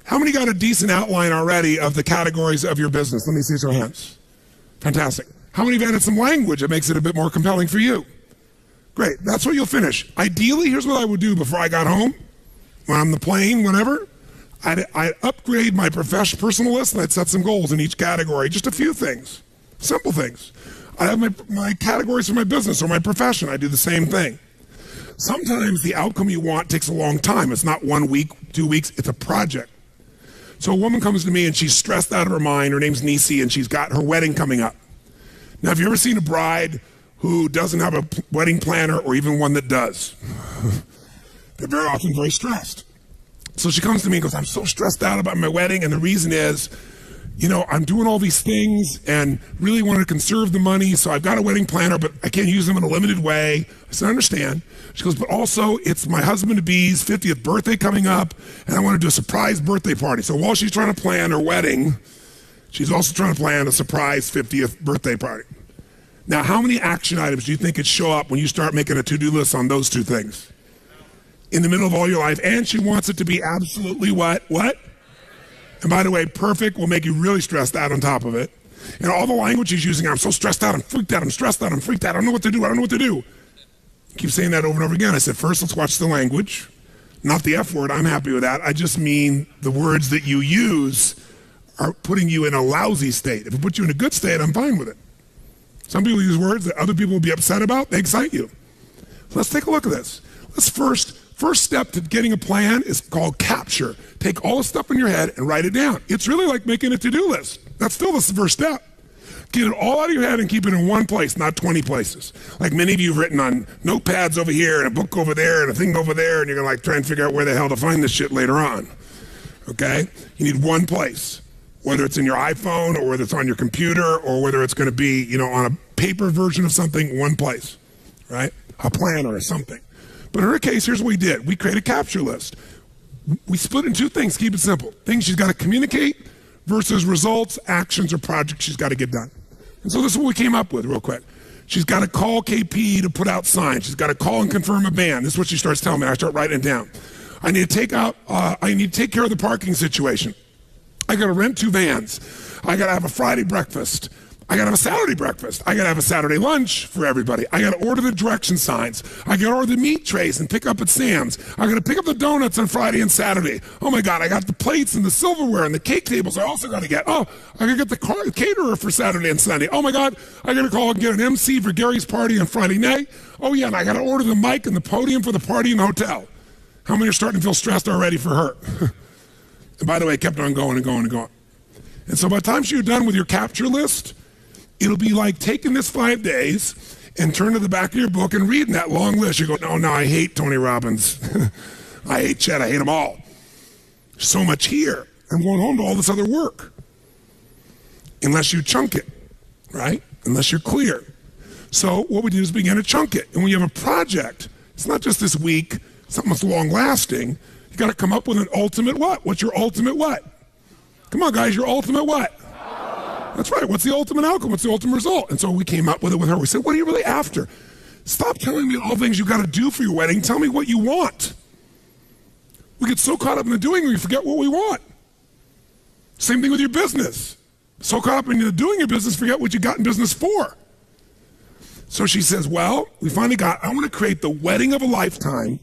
How many got a decent outline already of the categories of your business? Let me see your hands. Fantastic. How many have added some language that makes it a bit more compelling for you? Great. That's what you'll finish. Ideally, here's what I would do before I got home, when I'm on the plane, whenever. I'd upgrade my personal list, and I'd set some goals in each category. Just a few things, simple things. I have my categories for my business or my profession. I do the same thing. Sometimes the outcome you want takes a long time. It's not 1 week, 2 weeks, it's a project. So a woman comes to me and she's stressed out of her mind. Her name's Nisi, and she's got her wedding coming up. Now, have you ever seen a bride who doesn't have a wedding planner, or even one that does? They're very often very stressed. So she comes to me and goes, I'm so stressed out about my wedding, and the reason is, I'm doing all these things and really want to conserve the money, so I've got a wedding planner, but I can't use them in a limited way. I said, I understand. She goes, but also it's my husband-to-be's 50th birthday coming up, and I want to do a surprise birthday party. So while she's trying to plan her wedding, she's also trying to plan a surprise 50th birthday party. Now, how many action items do you think could show up when you start making a to-do list on those two things? In the middle of all your life, and she wants it to be absolutely what? And by the way, perfect will make you really stressed out on top of it. And all the language she's using, I'm so stressed out, I'm freaked out, I'm stressed out, I'm freaked out, I don't know what to do. Keep saying that over and over again. I said, first, let's watch the language. Not the F word, I'm happy with that. I just mean the words that you use are putting you in a lousy state. If it puts you in a good state, I'm fine with it. Some people use words that other people will be upset about, they excite you. Let's take a look at this. Let's first step to getting a plan is called capture. Take all the stuff in your head and write it down. It's really like making a to-do list. That's still the first step. Get it all out of your head and keep it in one place, not 20 places. Like many of you have written on notepads over here and a book over there and a thing over there, and you're gonna try and figure out where the hell to find this shit later on. Okay? You need one place. Whether it's in your iPhone or whether it's on your computer or whether it's gonna be, on a paper version of something, one place, right? A planner or something. But in her case, here's what we did. We created a capture list. We split it in two things, keep it simple. Things she's got to communicate versus results, actions, or projects she's got to get done. And so this is what we came up with real quick. She's got to call KP to put out signs. She's got to call and confirm a band. This is what she starts telling me. I start writing it down. I need to take care of the parking situation. I got to rent 2 vans. I got to have a Friday breakfast. I got to have a Saturday breakfast. I got to have a Saturday lunch for everybody. I got to order the direction signs. I got to order the meat trays and pick up at Sam's. I got to pick up the donuts on Friday and Saturday. Oh my God, I got the plates and the silverware and the cake tables I also got to get. Oh, I got to get the caterer for Saturday and Sunday. Oh my God, I got to call and get an MC for Gary's party on Friday night. Oh yeah, and I got to order the mic and the podium for the party in the hotel. How many are starting to feel stressed already for her? And by the way, it kept on going and going and going. And so by the time you're done with your capture list, it'll be like taking this 5 days and turn to the back of your book and reading that long list. You go, no, I hate Tony Robbins. I hate Chet, I hate them all. So much here. I'm going home to all this other work. Unless you chunk it, right? Unless you're clear. So what we did is begin to chunk it. And when you have a project, it's not just this week, something that's long lasting. You got to come up with an ultimate what? What's your ultimate what? Come on, guys, your ultimate what? That's right. What's the ultimate outcome? What's the ultimate result? And so we came up with it with her. We said, what are you really after? Stop telling me all the things you got to do for your wedding. Tell me what you want. We get so caught up in the doing, we forget what we want. Same thing with your business. So caught up in the doing your business, forget what you got in business for. So she says, well, we finally I want to create the wedding of a lifetime.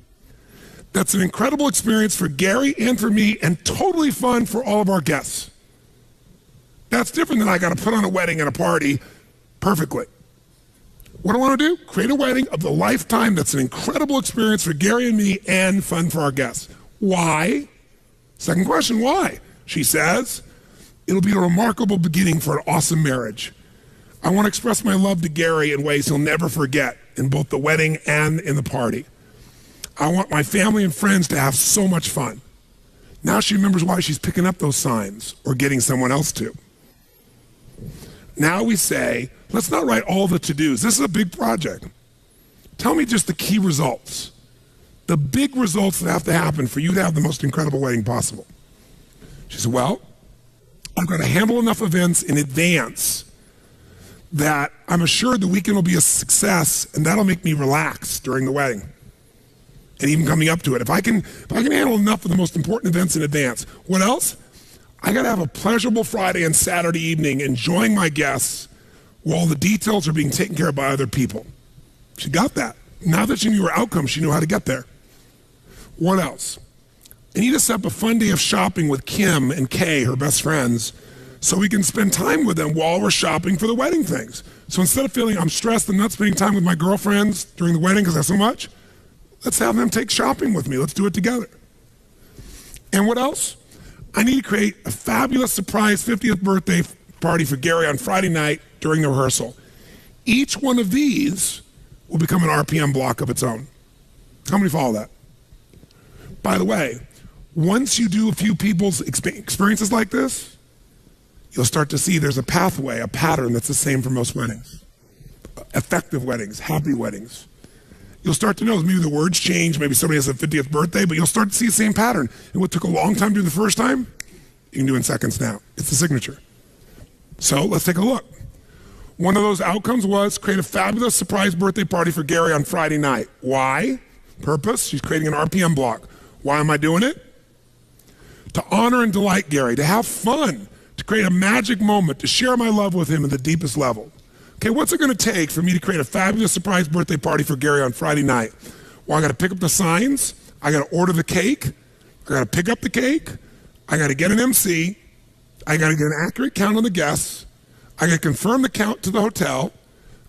That's an incredible experience for Gary and for me and totally fun for all of our guests. That's different than I got to put on a wedding and a party perfectly. What do I want to do? Create a wedding of the lifetime that's an incredible experience for Gary and me and fun for our guests. Why? Second question, why? She says, it'll be a remarkable beginning for an awesome marriage. I want to express my love to Gary in ways he'll never forget in both the wedding and in the party. I want my family and friends to have so much fun. Now she remembers why she's picking up those signs or getting someone else to. Now we say, let's not write all the to-dos. This is a big project. Tell me just the key results. The big results that have to happen for you to have the most incredible wedding possible. She said, well, I've got to handle enough events in advance that I'm assured the weekend will be a success, and that'll make me relax during the wedding and even coming up to it. If I can handle enough of the most important events in advance. What else? I got to have a pleasurable Friday and Saturday evening enjoying my guests while the details are being taken care of by other people. She got that. Now that she knew her outcome, she knew how to get there. What else? I need to set up a fun day of shopping with Kim and Kay, her best friends, so we can spend time with them while we're shopping for the wedding things. So instead of feeling I'm stressed and not spending time with my girlfriends during the wedding because I have so much, Let's have them take shopping with me. Let's do it together. And what else? I need to create a fabulous surprise 50th birthday party for Gary on Friday night during the rehearsal. Each one of these will become an RPM block of its own. How many follow that? By the way, once you do a few people's experiences like this, you'll start to see there's a pathway, a pattern that's the same for most weddings. Effective weddings, happy weddings. You'll start to know maybe the words change, maybe somebody has a 50th birthday, but you'll start to see the same pattern. And what took a long time to do the first time, you can do in seconds now. It's the signature. So let's take a look. One of those outcomes was create a fabulous surprise birthday party for Gary on Friday night. Why? Purpose, she's creating an RPM block. Why am I doing it? To honor and delight Gary, to have fun, to create a magic moment, to share my love with him at the deepest level. Okay, what's it going to take for me to create a fabulous surprise birthday party for Gary on Friday night? Well, I got to pick up the signs. I got to order the cake. I got to pick up the cake. I got to get an MC. I got to get an accurate count on the guests. I got to confirm the count to the hotel.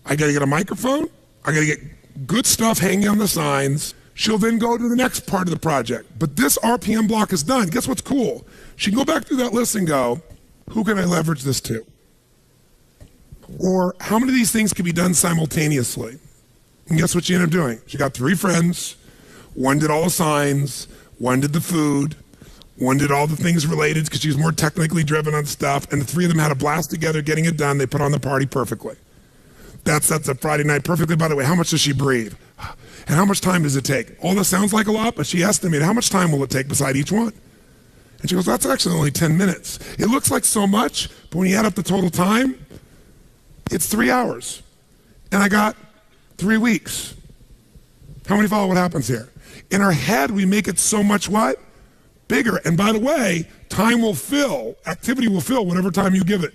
I got to get a microphone. I got to get good stuff hanging on the signs. She'll then go to the next part of the project. But this RPM block is done. Guess what's cool? She can go back through that list and go, who can I leverage this to? Or how many of these things can be done simultaneously? And guess what she ended up doing? She got 3 friends. One did all the signs. One did the food. One did all the things related because she was more technically driven on stuff. And the 3 of them had a blast together getting it done. They put on the party perfectly. That's a Friday night perfectly. By the way, how much does she breathe? And how much time does it take? All this sounds like a lot, but she estimated how much time will it take beside each one? And she goes, that's actually only 10 minutes. It looks like so much, but when you add up the total time, it's 3 hours. And I got 3 weeks. How many follow what happens here? In our head, we make it so much what? Bigger. And by the way, time will fill, activity will fill whatever time you give it.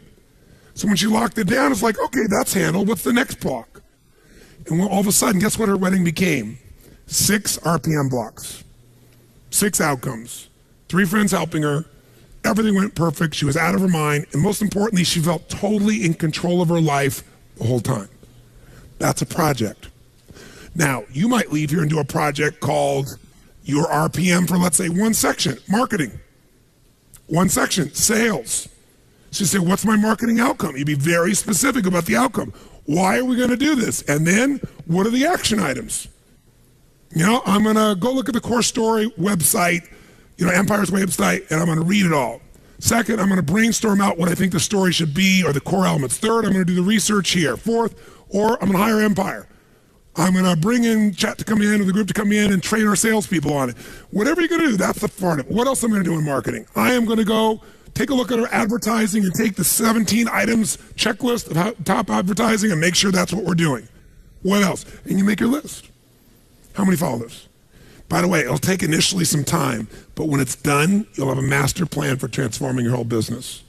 So when she locked it down, it's like, okay, that's handled. What's the next block? And all of a sudden, guess what her wedding became? 6 RPM blocks. 6 outcomes. 3 friends helping her. Everything went perfect. She was out of her mind. And most importantly, she felt totally in control of her life the whole time. That's a project. Now, you might leave here and do a project called your RPM for, let's say, one section, marketing. One section, sales. So you say, what's my marketing outcome? You'd be very specific about the outcome. Why are we going to do this? And then, what are the action items? You know, I'm going to go look at the core story website, Empire's website, and I'm going to read it all. Second, I'm going to brainstorm out what I think the story should be or the core elements. Third, I'm going to do the research here. Fourth, or I'm going to hire Empire. I'm going to bring in Chat to come in or the group to come in and train our salespeople on it. Whatever you're going to do, that's the part of it. What else am I going to do in marketing? I am going to go take a look at our advertising and take the 17 items checklist of top advertising and make sure that's what we're doing. What else? And you make your list. How many follow this? By the way, it'll take initially some time, but when it's done, you'll have a master plan for transforming your whole business.